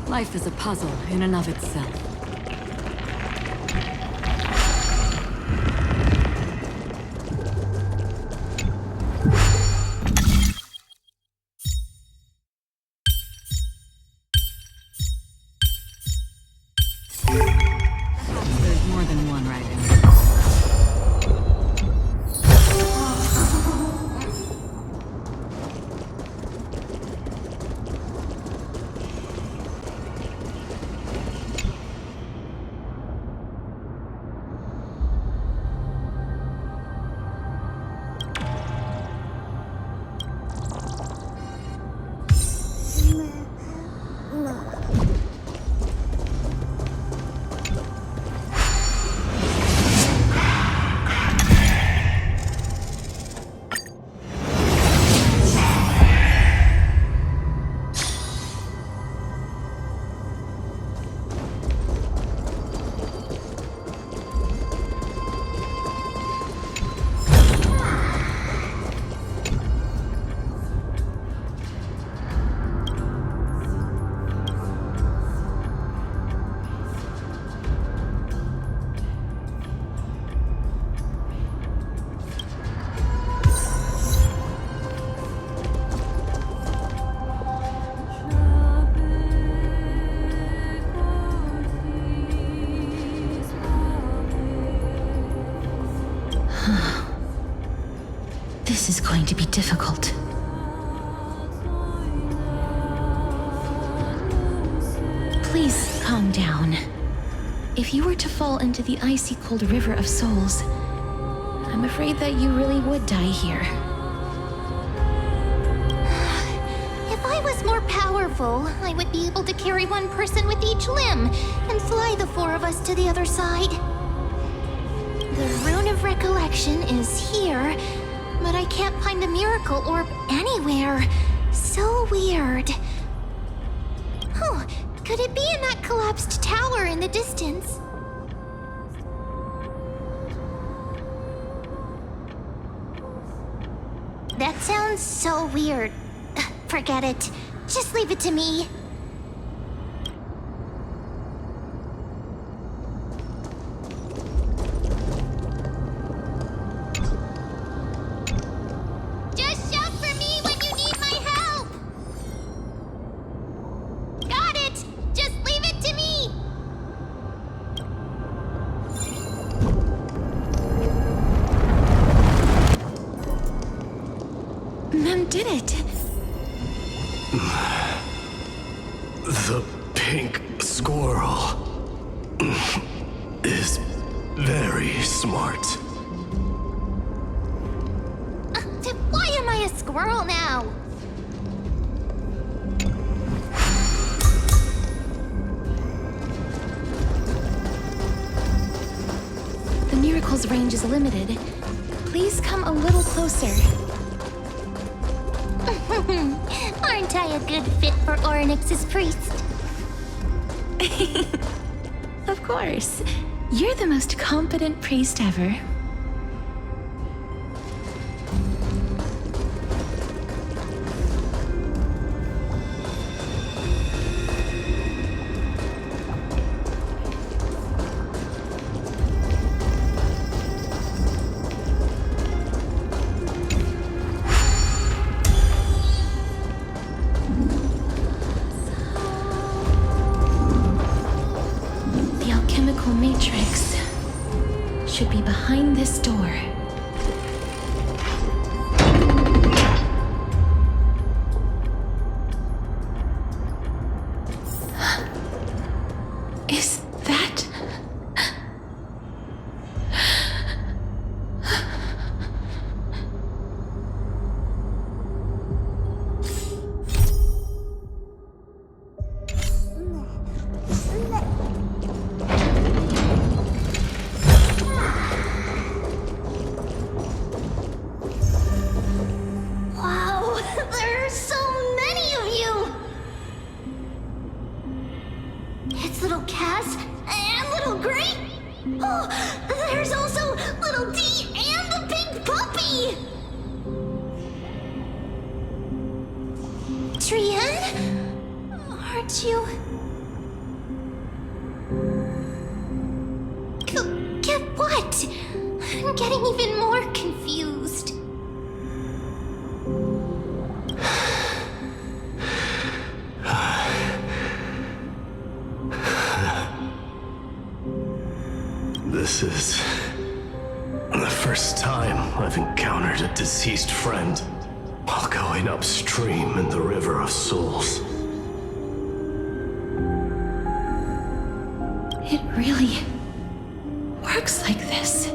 Life is a puzzle in and of itself. Perhaps there's more than one right answer. This is going to be difficult. Please calm down. If you were to fall into the icy cold river of souls, I'm afraid that you really would die here. If I was more powerful, I would be able to carry one person with each limb and fly the four of us to the other side. The Rune of Recollection is here, but I can't find a miracle orb anywhere. So weird. Oh, could it be in that collapsed tower in the distance? That sounds so weird. Forget it. Just leave it to me. Just shout for me when you need my help! Got it! Just leave it to me! Mem did it! The pink squirrel is very smart. Why am I a squirrel now? The miracle's range is limited. Please come a little closer. Aren't I a good fit for Orynyx's priest? Of course. You're the most competent priest ever. The alchemical matrix should be behind this door. Is that... Wow, there are so many of you! It's little Cass and little Grape. Oh, there's also little D and the pink puppy! Trian? Aren't you what? I'm getting even more confused. This is the first time I've encountered a deceased friend while going upstream in the River of Souls. It really works like this.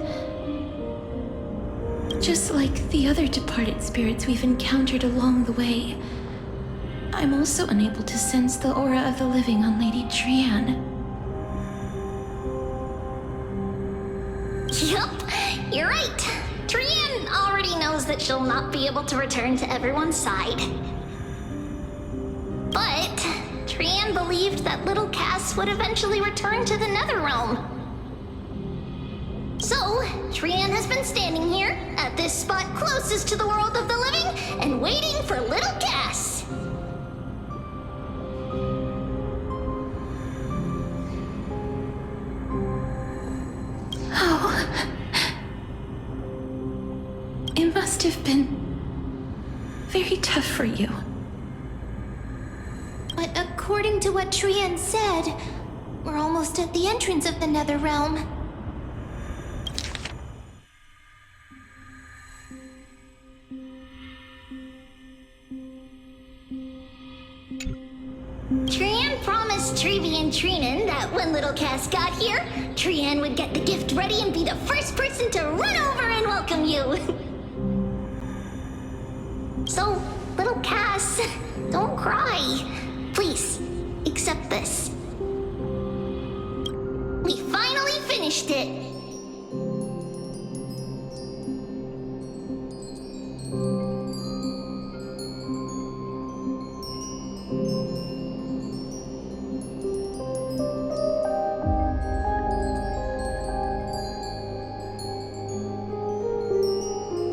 Just like the other departed spirits we've encountered along the way, I'm also unable to sense the aura of the living on Lady Trian. Yup, you're right. Trian already knows that she'll not be able to return to everyone's side. But Trian believed that little Cass would eventually return to the Netherrealm. So, Trian has been standing here, at this spot closest to the world of the living, and waiting for little Cass. Oh. It must have been very tough for you. But according to what Trian said, we're almost at the entrance of the Netherrealm. Trian promised Trevi and Trinan that when little Cass got here, Trian would get the gift ready and be the first person to run over and welcome you. So, little Cass, don't cry. Please, accept this. We finally finished it.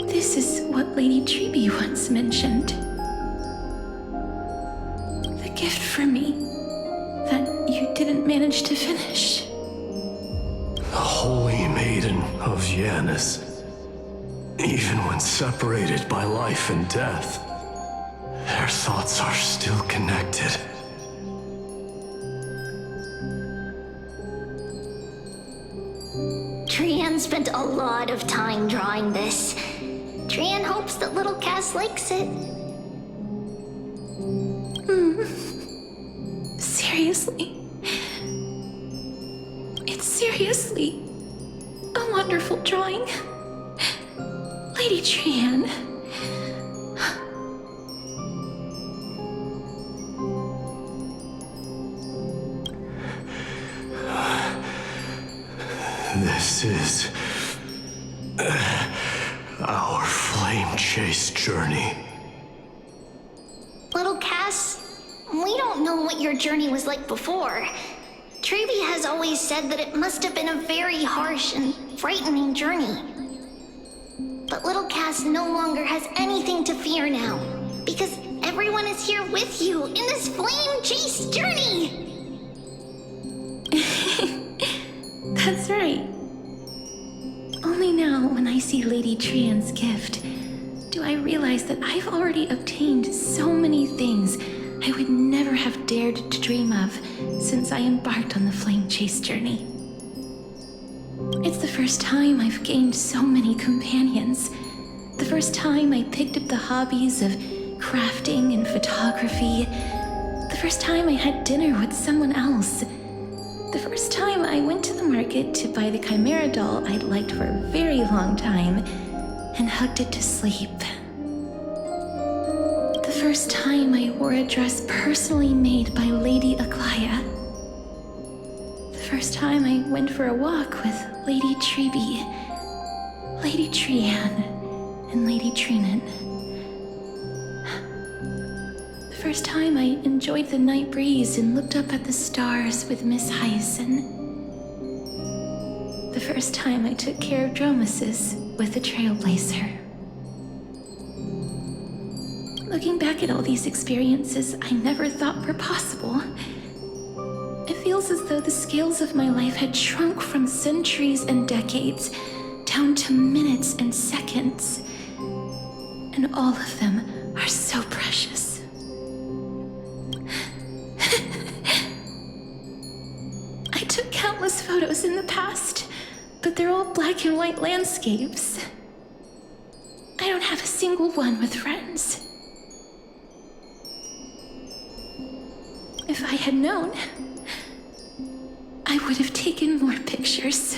This is what Lady Treeby once mentioned. The gift for me that you didn't manage to finish. The Holy Maiden of Yanis. Even when separated by life and death, their thoughts are still connected. Trian spent a lot of time drawing this. Trian hopes that little Cass likes it. Seriously. It's seriously a wonderful drawing. Lady Trian. This is our flame chase journey. Little Cass, we don't know what your journey was like before. Trevi has always said that it must have been a very harsh and frightening journey. But little Cass no longer has anything to fear now, because everyone is here with you in this flame chase journey! That's right. Only now, when I see Lady Trian's gift, do I realize that I've already obtained so many things I would never have dared to dream of since I embarked on the flame chase journey. It's the first time I've gained so many companions. The first time I picked up the hobbies of crafting and photography. The first time I had dinner with someone else. The first time I went to the market to buy the Chimera doll I'd liked for a very long time and hugged it to sleep. The first time I wore a dress personally made by Lady Aglaya. The first time I went for a walk with Lady Treeby, Lady Trian, and Lady Trinan. The first time I enjoyed the night breeze and looked up at the stars with Miss Hyacin. The first time I took care of Dromesis with the Trailblazer. Looking back at all these experiences I never thought were possible, it feels as though the scales of my life had shrunk from centuries and decades down to minutes and seconds. And all of them are so precious. I took countless photos in the past, but they're all black and white landscapes. I don't have a single one with friends. If I had known, I would have taken more pictures.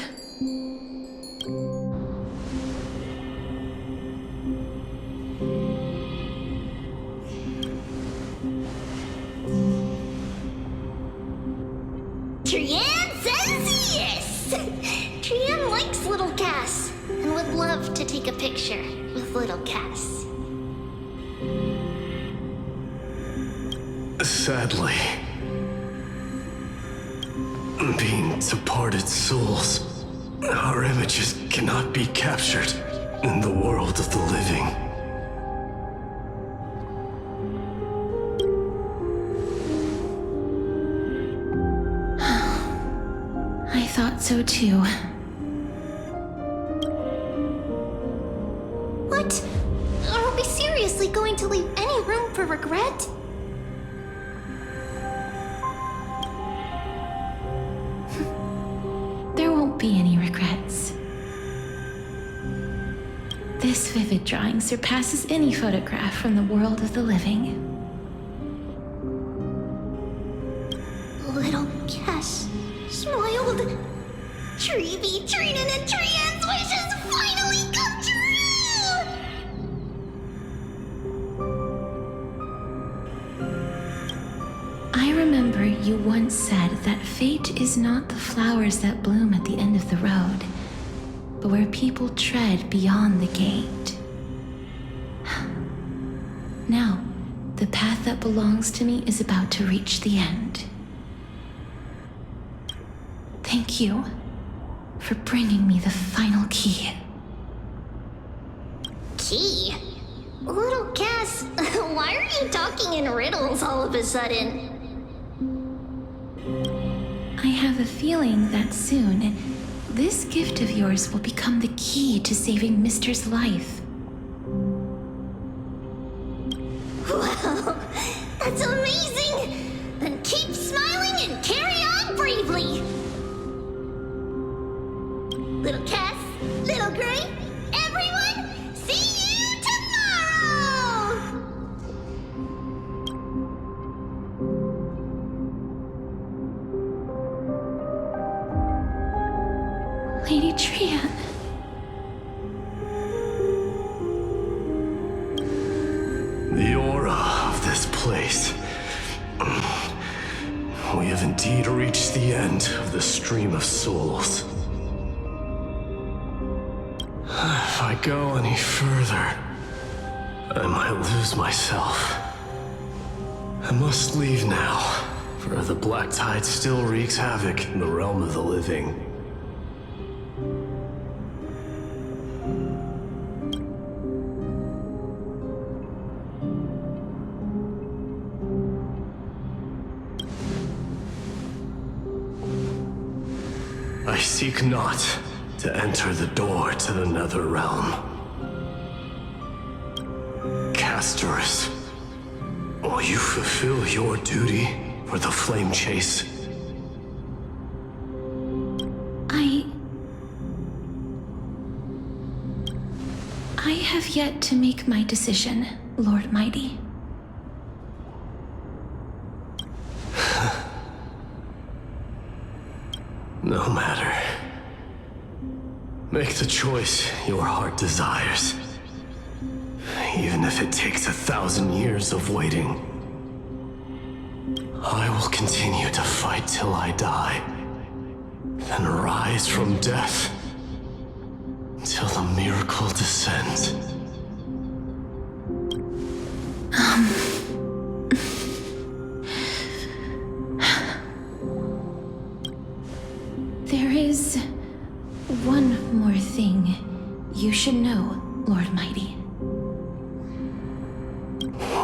Trian says yes! Trian likes little Cass and would love to take a picture with little Cass. Sadly, being departed souls, our images cannot be captured in the world of the living. I thought so too. What? Are we seriously going to leave any room for regret? There won't be any regrets. This vivid drawing surpasses any photograph from the world of the living. Little Cass smiled. Treevee, Trinan, and Trian's wishes finally come true! I remember you once said that fate is not the flowers that bloom at the end of the road, but where people tread beyond the gate. Now, the path that belongs to me is about to reach the end. Thank you for bringing me the final key. Key? Little Cass, why are you talking in riddles all of a sudden? I have a feeling that soon, this gift of yours will become the key to saving Mister's life. Wow, that's amazing! Then keep smiling and carry on bravely! Little Cass, Little Gray, everyone, see you tomorrow! Lady Trian. The aura of this place. We have indeed reached the end of the stream of souls. If I go any further, I might lose myself. I must leave now, for the black tide still wreaks havoc in the realm of the living. I seek not to enter the door to the nether realm. Castorus, will you fulfill your duty for the flame chase? I have yet to make my decision, Lord Mighty. No matter. Make the choice your heart desires. Even if it takes 1,000 years of waiting. I will continue to fight till I die. Then rise from death. Till the miracle descends. There is one more thing you should know, Lord Mighty.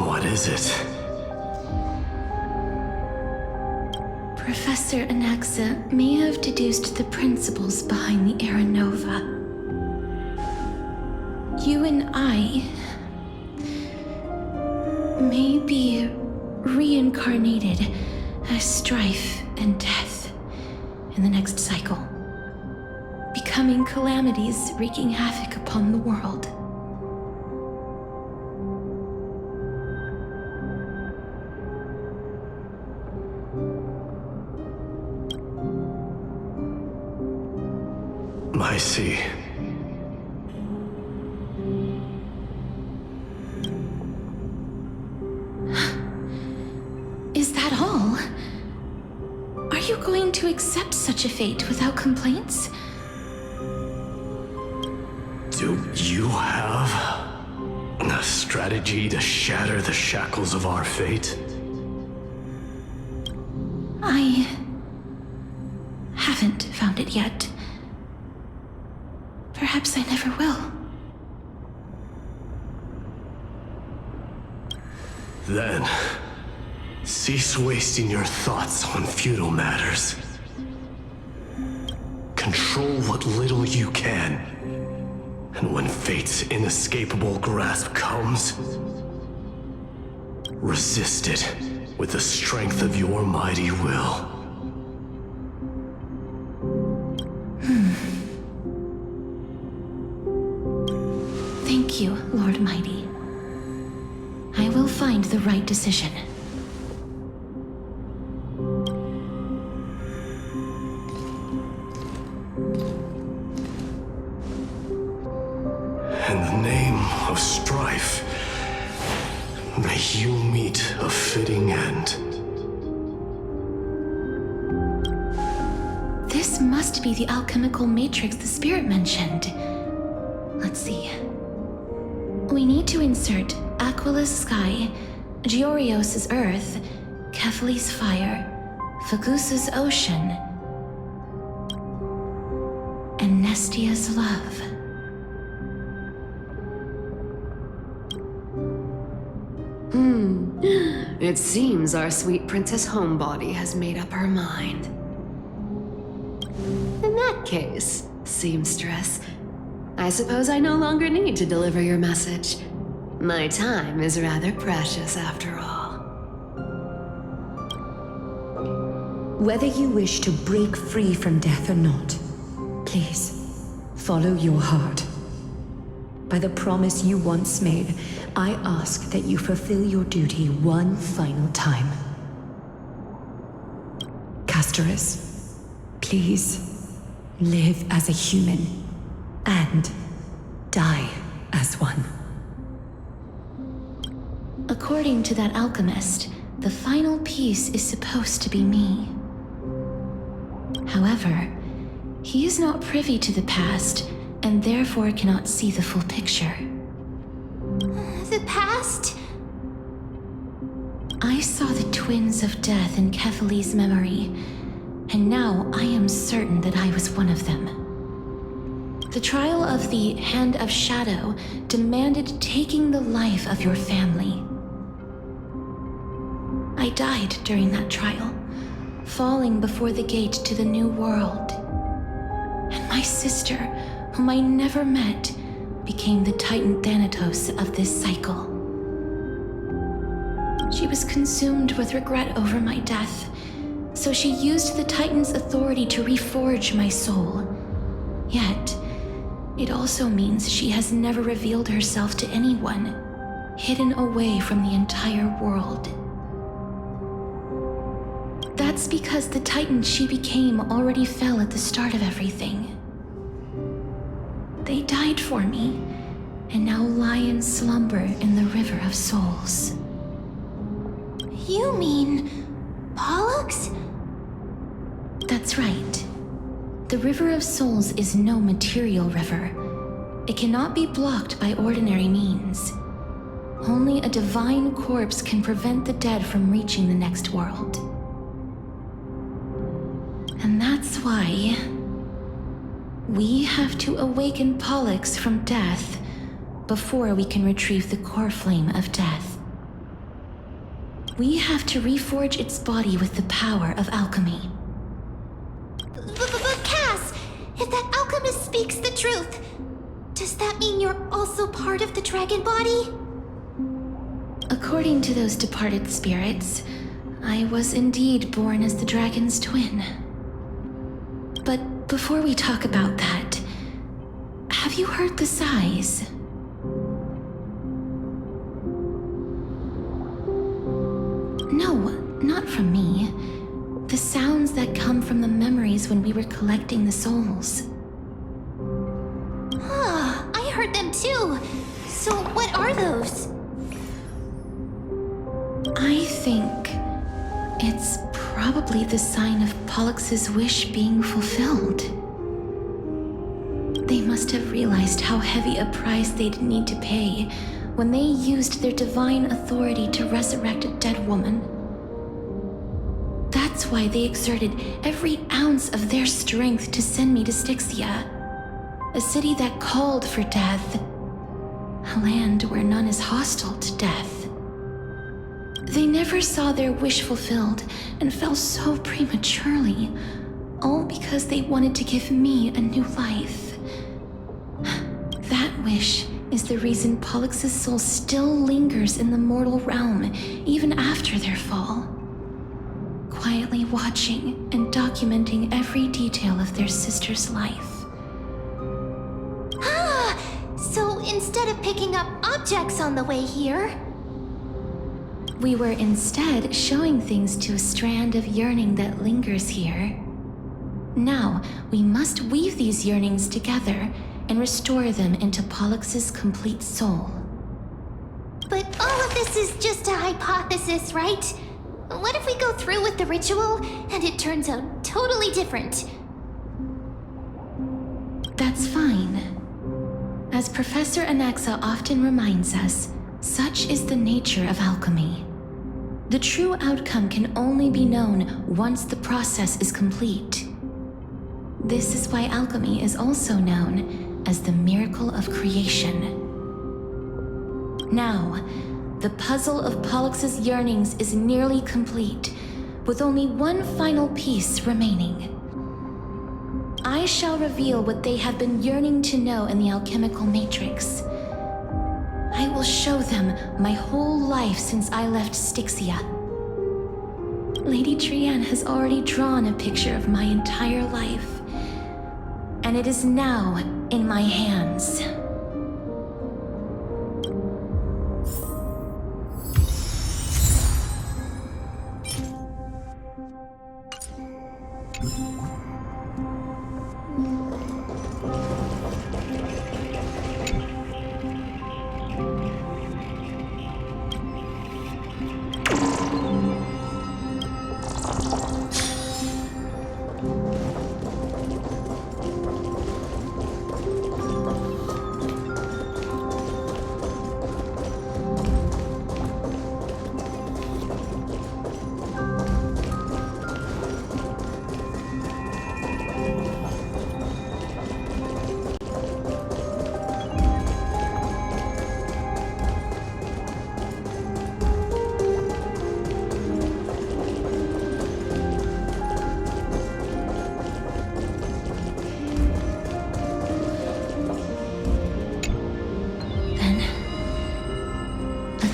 What is it? Professor Anaxa may have deduced the principles behind the Era Nova. You and I may be reincarnated as strife and death in the next cycle, becoming calamities wreaking havoc upon the world. I see. Is that all? Are you going to accept such a fate without complaints? Do you have a strategy to shatter the shackles of our fate? I haven't found it yet. Perhaps I never will. Then, cease wasting your thoughts on futile matters. Control what little you can. And when fate's inescapable grasp comes, resist it with the strength of your mighty will. Thank you, Lord Mighty. I will find the right decision. In the name of strife, may you meet a fitting end. This must be the alchemical matrix the spirit mentioned. Let's see. We need to insert Aquila's sky, Georios' earth, Kefali's fire, Fagusa's ocean, and Nestia's love. It seems our sweet Princess Homebody has made up her mind. In that case, seamstress, I suppose I no longer need to deliver your message. My time is rather precious after all. Whether you wish to break free from death or not, please, follow your heart. By the promise you once made, I ask that you fulfill your duty one final time. Castorus, please, live as a human, and die as one. According to that alchemist, the final piece is supposed to be me. However, he is not privy to the past, and therefore cannot see the full picture. The past? I saw the twins of death in Kefali's memory, and now I am certain that I was one of them. The trial of the Hand of Shadow demanded taking the life of your family. I died during that trial, falling before the gate to the new world. And my sister, whom I never met, became the Titan Thanatos of this cycle. She was consumed with regret over my death, so she used the Titan's authority to reforge my soul. Yet, it also means she has never revealed herself to anyone, hidden away from the entire world. That's because the Titan she became already fell at the start of everything. They died for me, and now lie in slumber in the River of Souls. You mean Pollux? That's right. The River of Souls is no material river. It cannot be blocked by ordinary means. Only a divine corpse can prevent the dead from reaching the next world. And that's why we have to awaken Pollux from death before we can retrieve the core flame of death. We have to reforge its body with the power of alchemy. But Cass, if that alchemist speaks the truth, does that mean you're also part of the dragon body? According to those departed spirits, I was indeed born as the dragon's twin. But before we talk about that, have you heard the sighs? No, not from me. The sounds that come from the memories when we were collecting the souls. I heard them too. So what are those? I think it's probably the sign of Pollux's wish being fulfilled. They must have realized how heavy a price they'd need to pay when they used their divine authority to resurrect a dead woman. That's why they exerted every ounce of their strength to send me to Styxia, a city that called for death, a land where none is hostile to death. They never saw their wish fulfilled and fell so prematurely, all because they wanted to give me a new life. That wish is the reason Pollux's soul still lingers in the mortal realm even after their fall, quietly watching and documenting every detail of their sister's life. So instead of picking up objects on the way here, we were instead showing things to a strand of yearning that lingers here. Now, we must weave these yearnings together and restore them into Pollux's complete soul. but all of this is just a hypothesis, right? What if we go through with the ritual and it turns out totally different? That's fine. As Professor Anaxa often reminds us, such is the nature of alchemy. The true outcome can only be known once the process is complete. This is why alchemy is also known as the miracle of creation. Now, the puzzle of Pollux's yearnings is nearly complete, with only one final piece remaining. I shall reveal what they have been yearning to know in the alchemical matrix. I will show them my whole life since I left Styxia. Lady Trianne has already drawn a picture of my entire life, and it is now in my hands.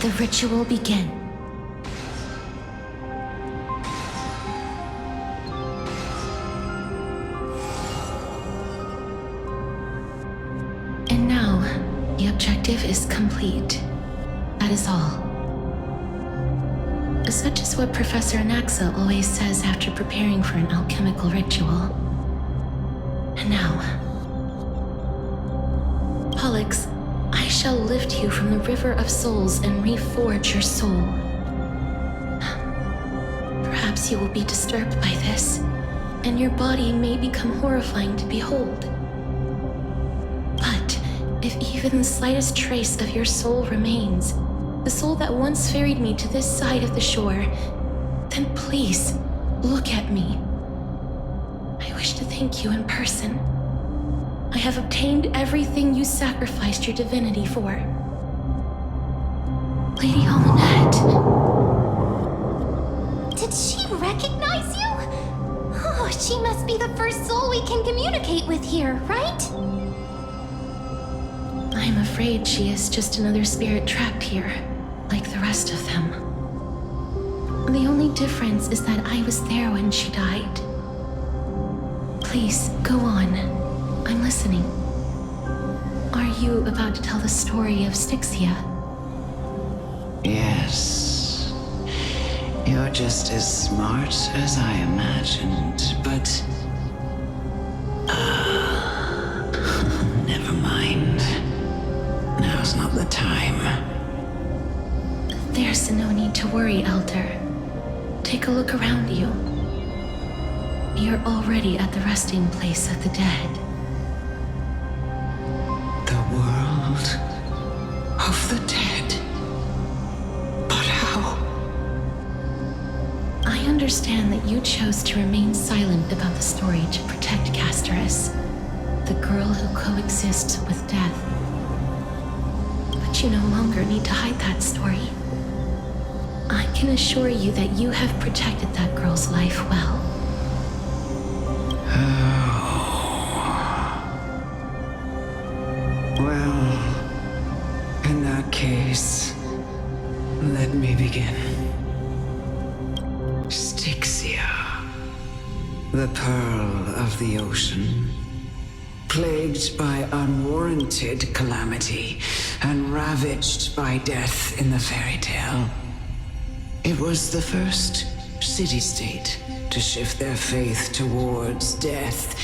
The ritual begin. And now, the objective is complete. That is all. Such is what Professor Anaxa always says after preparing for an alchemical ritual. And now, Pollux, I shall lift you from the river of souls and reforge your soul. Perhaps you will be disturbed by this, and your body may become horrifying to behold. But if even the slightest trace of your soul remains, the soul that once ferried me to this side of the shore, then please, look at me. I wish to thank you in person. I have obtained everything you sacrificed your divinity for. Lady Almanette. recognize you? Oh, she must be the first soul we can communicate with here, right? I'm afraid she is just another spirit trapped here, like the rest of them. The only difference is that I was there when she died. Please, go on. I'm listening. Are you about to tell the story of Styxia? Yes. You're just as smart as I imagined, but... never mind. Now's not the time. There's no need to worry, Elder. Take a look around you. You're already at the resting place of the dead. The world of the dead. But how? I understand that you chose to remain silent about the story to protect Casterus, the girl who coexists with death. But you no longer need to hide that story. I can assure you that you have protected that girl's life well. Well, in that case, let me begin. Styxia, the pearl of the ocean, plagued by unwarranted calamity and ravaged by death in the fairy tale. It was the first city-state to shift their faith towards death,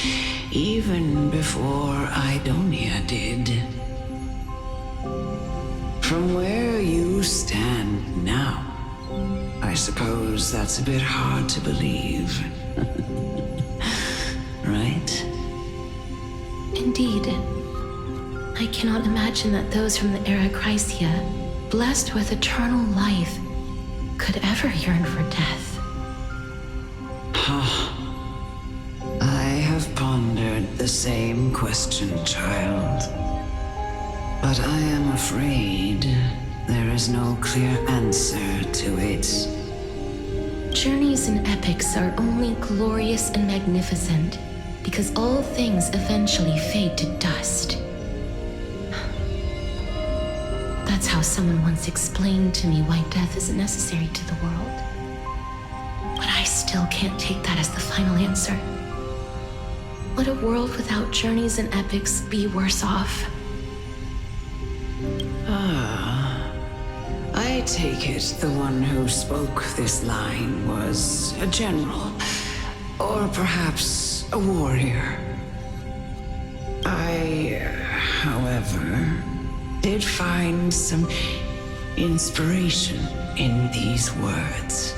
even before Idonia did. From where you stand now, I suppose that's a bit hard to believe. Right? Indeed. I cannot imagine that those from the Era Chrysia, blessed with eternal life, could ever yearn for death. I have pondered the same question, child. But I am afraid there is no clear answer to it. Journeys and epics are only glorious and magnificent because all things eventually fade to dust. That's how someone once explained to me why death isn't necessary to the world. But I still can't take that as the final answer. Would a world without journeys and epics be worse off? I take it the one who spoke this line was a general, or perhaps a warrior. I, however, did find some inspiration in these words.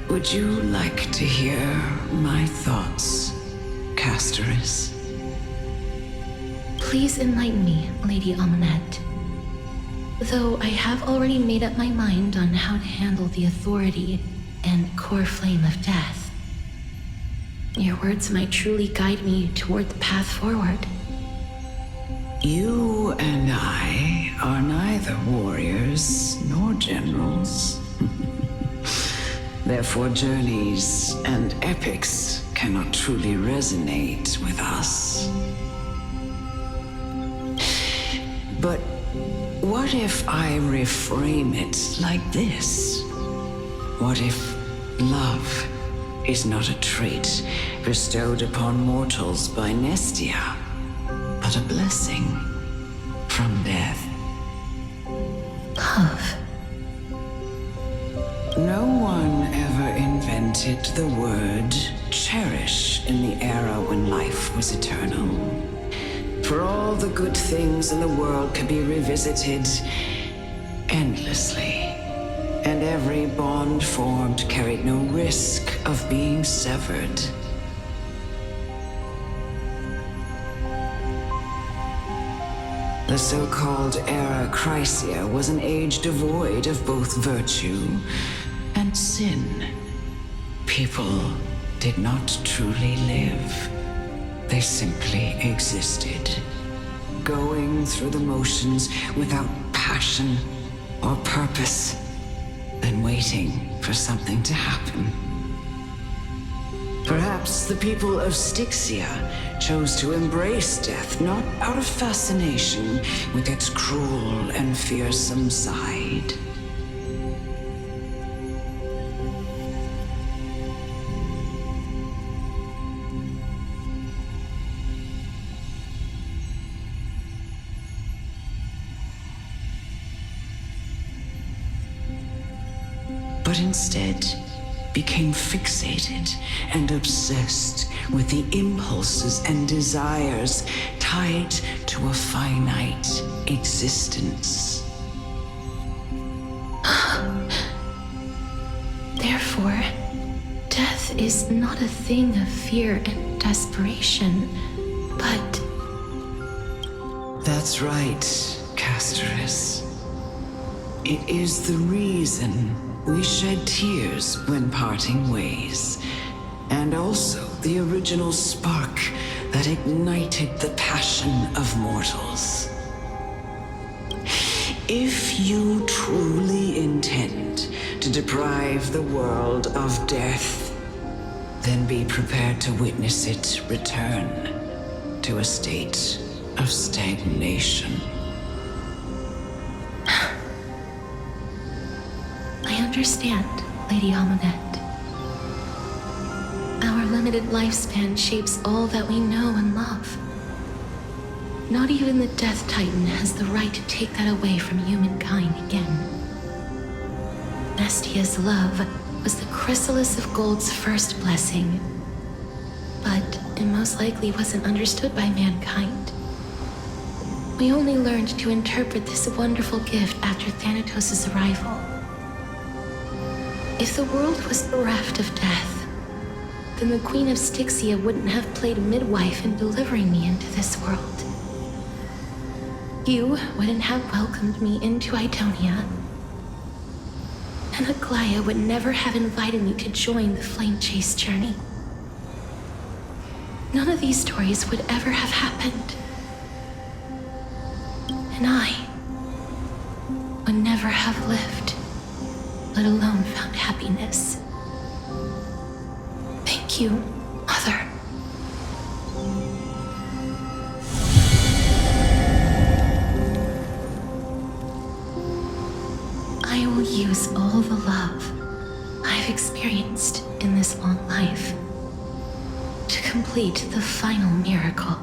Would you like to hear my thoughts, Casterus? Please enlighten me, Lady Amunet. Though I have already made up my mind on how to handle the authority and core flame of death. Your words might truly guide me toward the path forward. You and I are neither warriors nor generals. Therefore, journeys and epics cannot truly resonate with us. But what if I reframe it like this? What if love is not a trait bestowed upon mortals by Nestia, but a blessing from death? Love. No one ever invented the word cherish in the era when life was eternal. For all the good things in the world could be revisited endlessly, and every bond formed carried no risk of being severed. The so-called Era Chrysia was an age devoid of both virtue and sin. People did not truly live. They simply existed, going through the motions without passion or purpose, then waiting for something to happen. Perhaps the people of Styxia chose to embrace death not out of fascination with its cruel and fearsome side. But instead became fixated and obsessed with the impulses and desires tied to a finite existence. Therefore, death is not a thing of fear and desperation, but... That's right, Casterus. It is the reason we shed tears when parting ways, and also the original spark that ignited the passion of mortals. If you truly intend to deprive the world of death, then be prepared to witness it return to a state of stagnation. I understand, Lady Amunet. Our limited lifespan shapes all that we know and love. Not even the Death Titan has the right to take that away from humankind again. Nestia's love was the chrysalis of Gold's first blessing, but it most likely wasn't understood by mankind. We only learned to interpret this wonderful gift after Thanatos' arrival. If the world was bereft of death, then the Queen of Styxia wouldn't have played midwife in delivering me into this world. You wouldn't have welcomed me into Idonia, and Aglaia would never have invited me to join the Flame Chase journey. None of these stories would ever have happened. And I would never have lived, let alone found happiness. Thank you, Mother. I will use all the love I've experienced in this long life to complete the final miracle.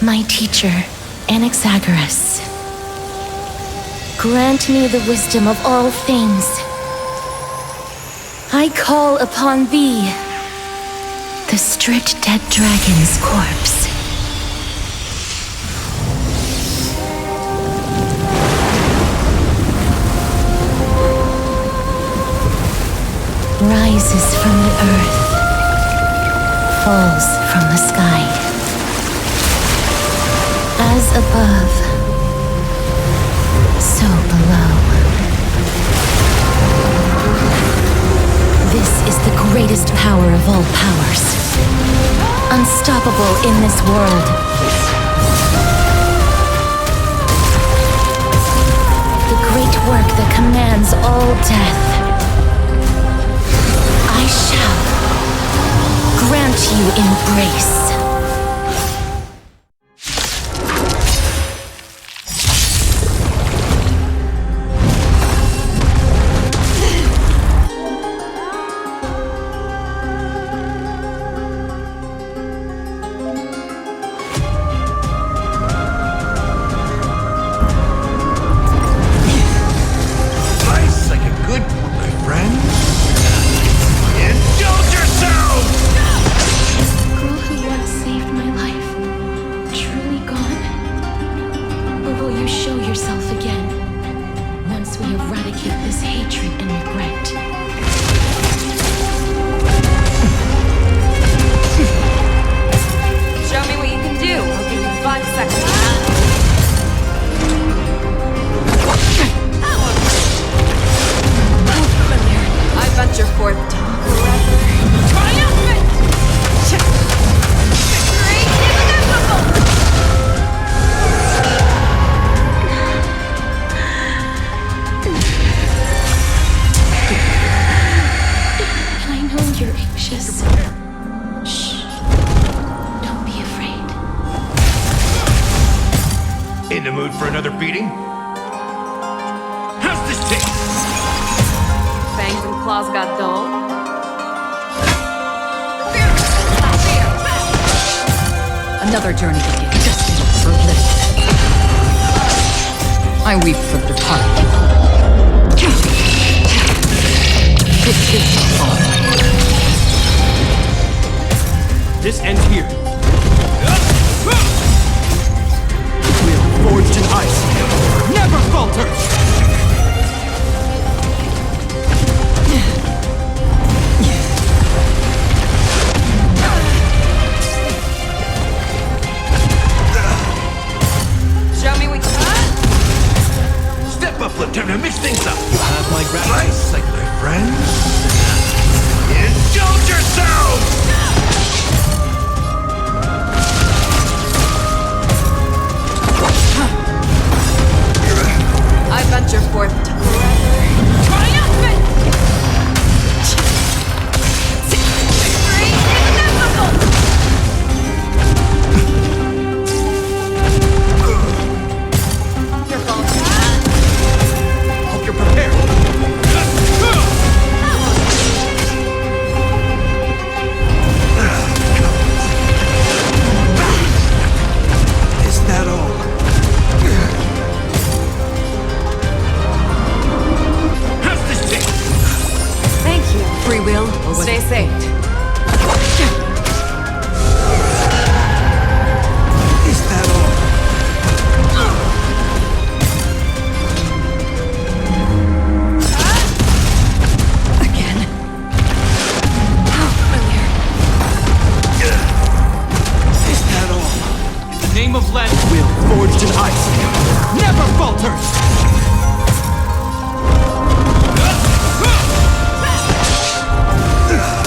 My teacher, Anaxagoras, grant me the wisdom of all things. I call upon thee, the stripped dead dragon's corpse. Rises from the earth, falls from the sky. As above, so below. This is the greatest power of all powers, unstoppable in this world. The great work that commands all death. I shall grant you embrace. precious. Shh. Don't be afraid. In the mood for another beating? How's this taste? Fangs and claws got dull. Another journey begins. Destined for bliss. I weep for the departed. It is the fall. This ends here. Will forged in ice never falters! Show me what you got. Step up, Lieutenant, mix things up. You have my gratitude. Nice, like my friends. Indulge yourselves! I venture forth to triumphant! Victory inevitable! Your fault. Hope you're prepared. Is that all? How's this taste? Thank you. Free will or Stay safe. Is that all? again? How familiar. Is that all? In the name of land, will forged in ice never falters!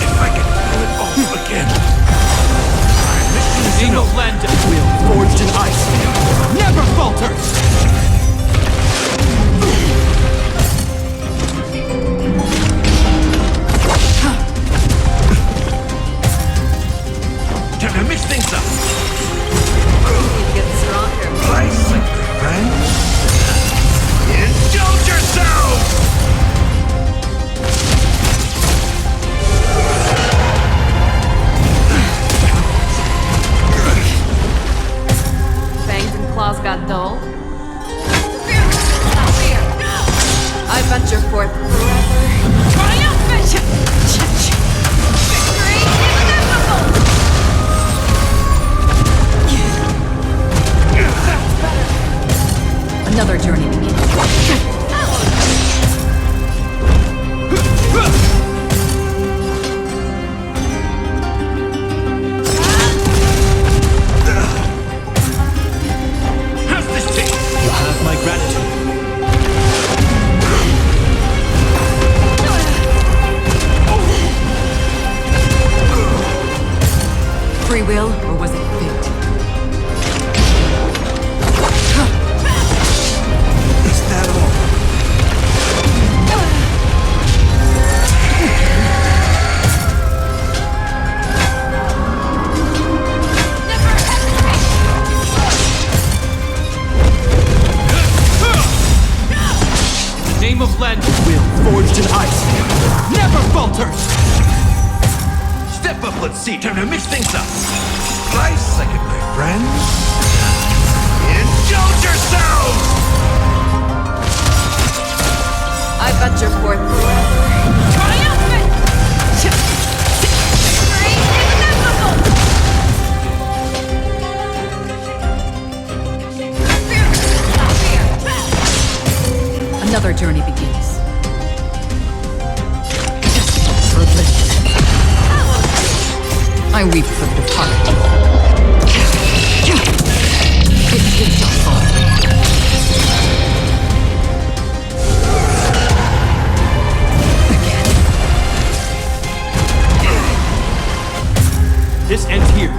If I could do it all again. In the name of land, will forged in ice never falters! Time to mix things up. Need to get stronger. Nice, like my friends. Indulge yourselves! Fangs and claws got dull. I venture forth triumphant! Victory inevitable! Another journey begins. How's this taste? You have my gratitude. Free will or was it fate? Is that all? In the name of land, will forged in ice never falters! Step up, let's see. Time to mix things up. Nice second, my friends. Indulge yourselves! I venture forth triumphant! Victory inevitable! Another journey begins. Destined for bliss. I weep for the departed. It is the fall. Again? This ends here.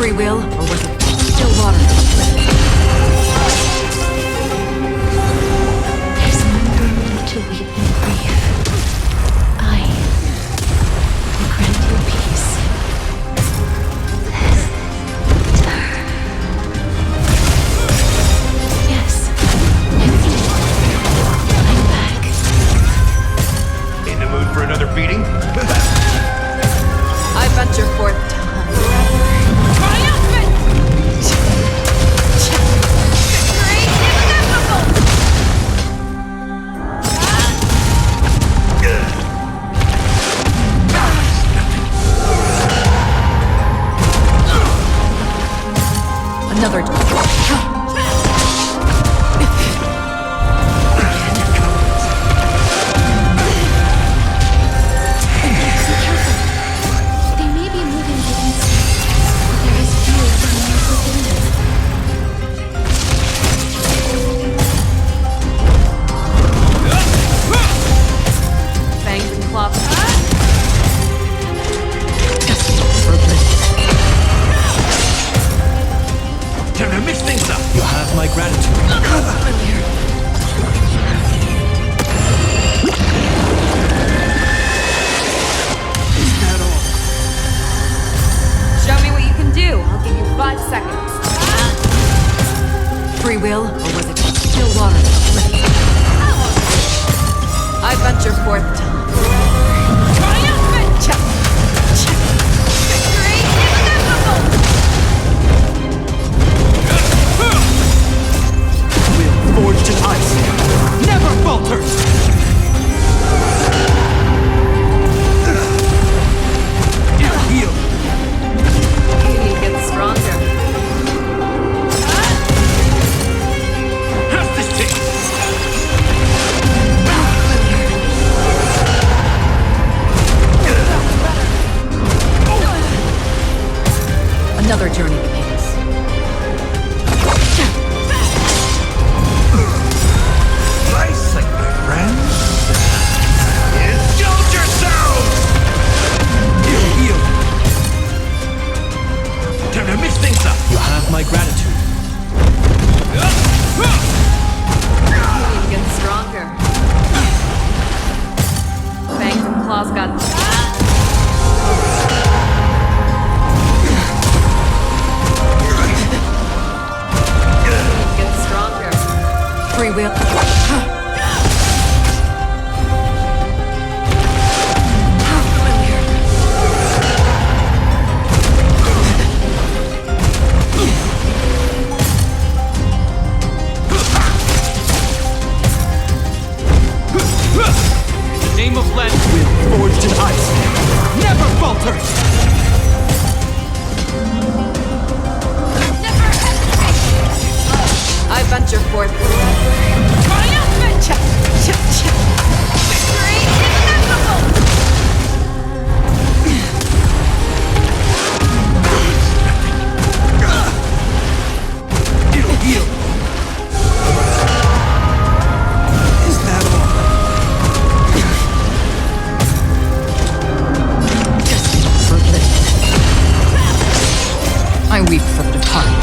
Free will, or was it still water? There's no room to weep and grieve. I will grant you peace. Yes, it's me. I'm back. In the mood for another beating? I venture forth to another. They may be moving against me, but there is fear coming within them. Fangs and claws. Time to mix things up. You have my gratitude. Is that all? Show me what you can do. I'll give you 5 seconds. Free will, or was it still water? I venture forth to Forged in ice, never falters! It'll heal. you get stronger. How's this taste? Another journey begins. Nice, like my friends. Indulge yourselves! It'll heal. Time to mix things up. You have my gratitude. You get stronger. Fangs and claws got. You get stronger. Free will. In the name of land, will forged in ice, never falters! I venture forth. It'll heal. Is that all? I weep for the departed.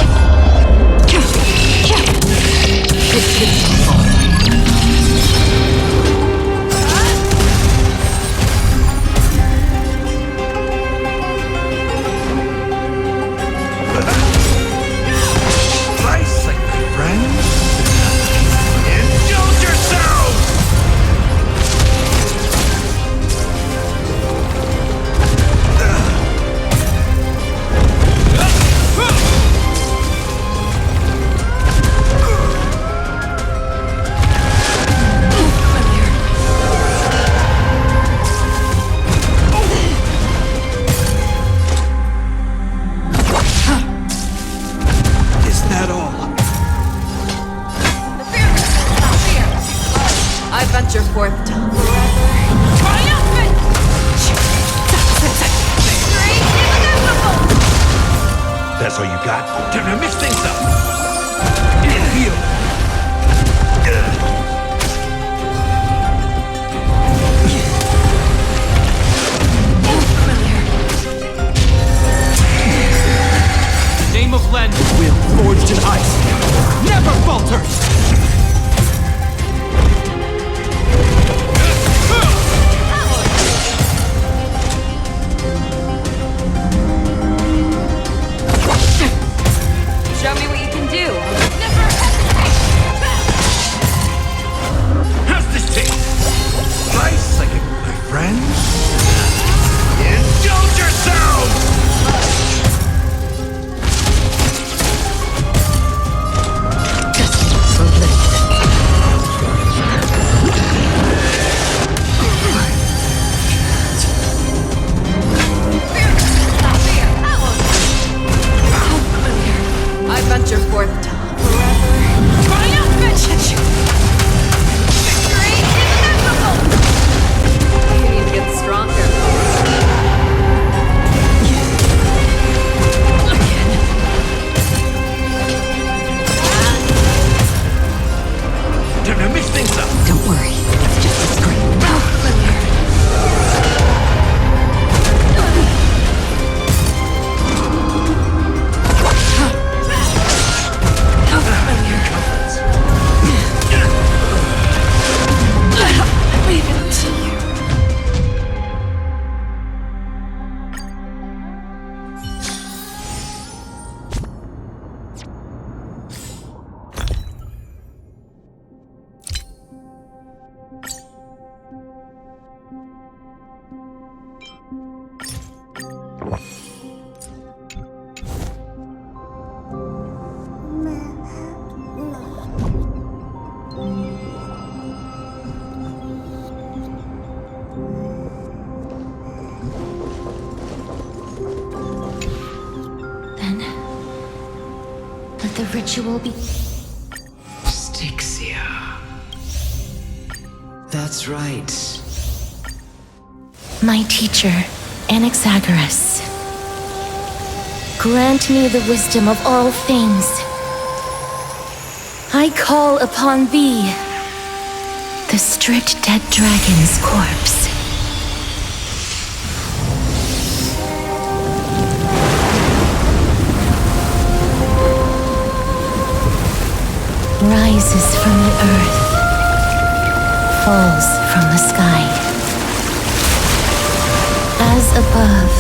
Nice, like my friends. Indulge yourselves! Is that all? I venture forth. That's all you got? Time to mix things up. It'll heal. forged in ice never falters! Show me what you can do. How's this taste? Nice, like my friend? Indulge yourselves! I venture forth to forever. Triumphant! Victory is inevitable! You need to get stronger. Don't mix things up. Don't worry. It's just a scream. Leave it to you. Then, let the ritual be. Styxia. That's right. My teacher, Anaxagoras. Grant me the wisdom of all things. I call upon thee, the stripped dead dragon's corpse. Rises from the earth, falls from the sky. As above,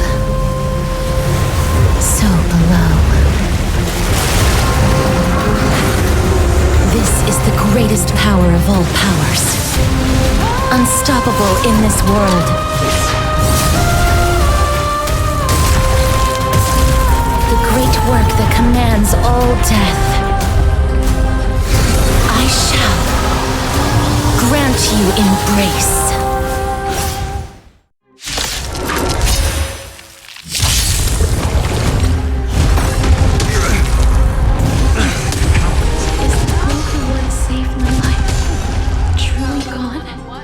so below. This is the greatest power of all powers. Unstoppable in this world. The great work that commands all death. I shall grant you embrace. Is the girl who once saved my life truly gone? Or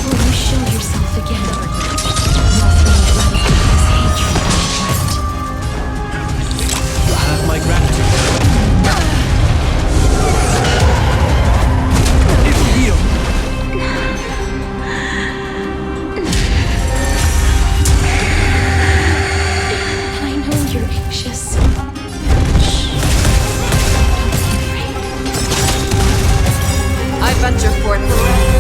will you show yourself again? Nothing but this hatred I regret. You have my gratitude. I know you're anxious. Shh. Don't be afraid. I venture forth forever.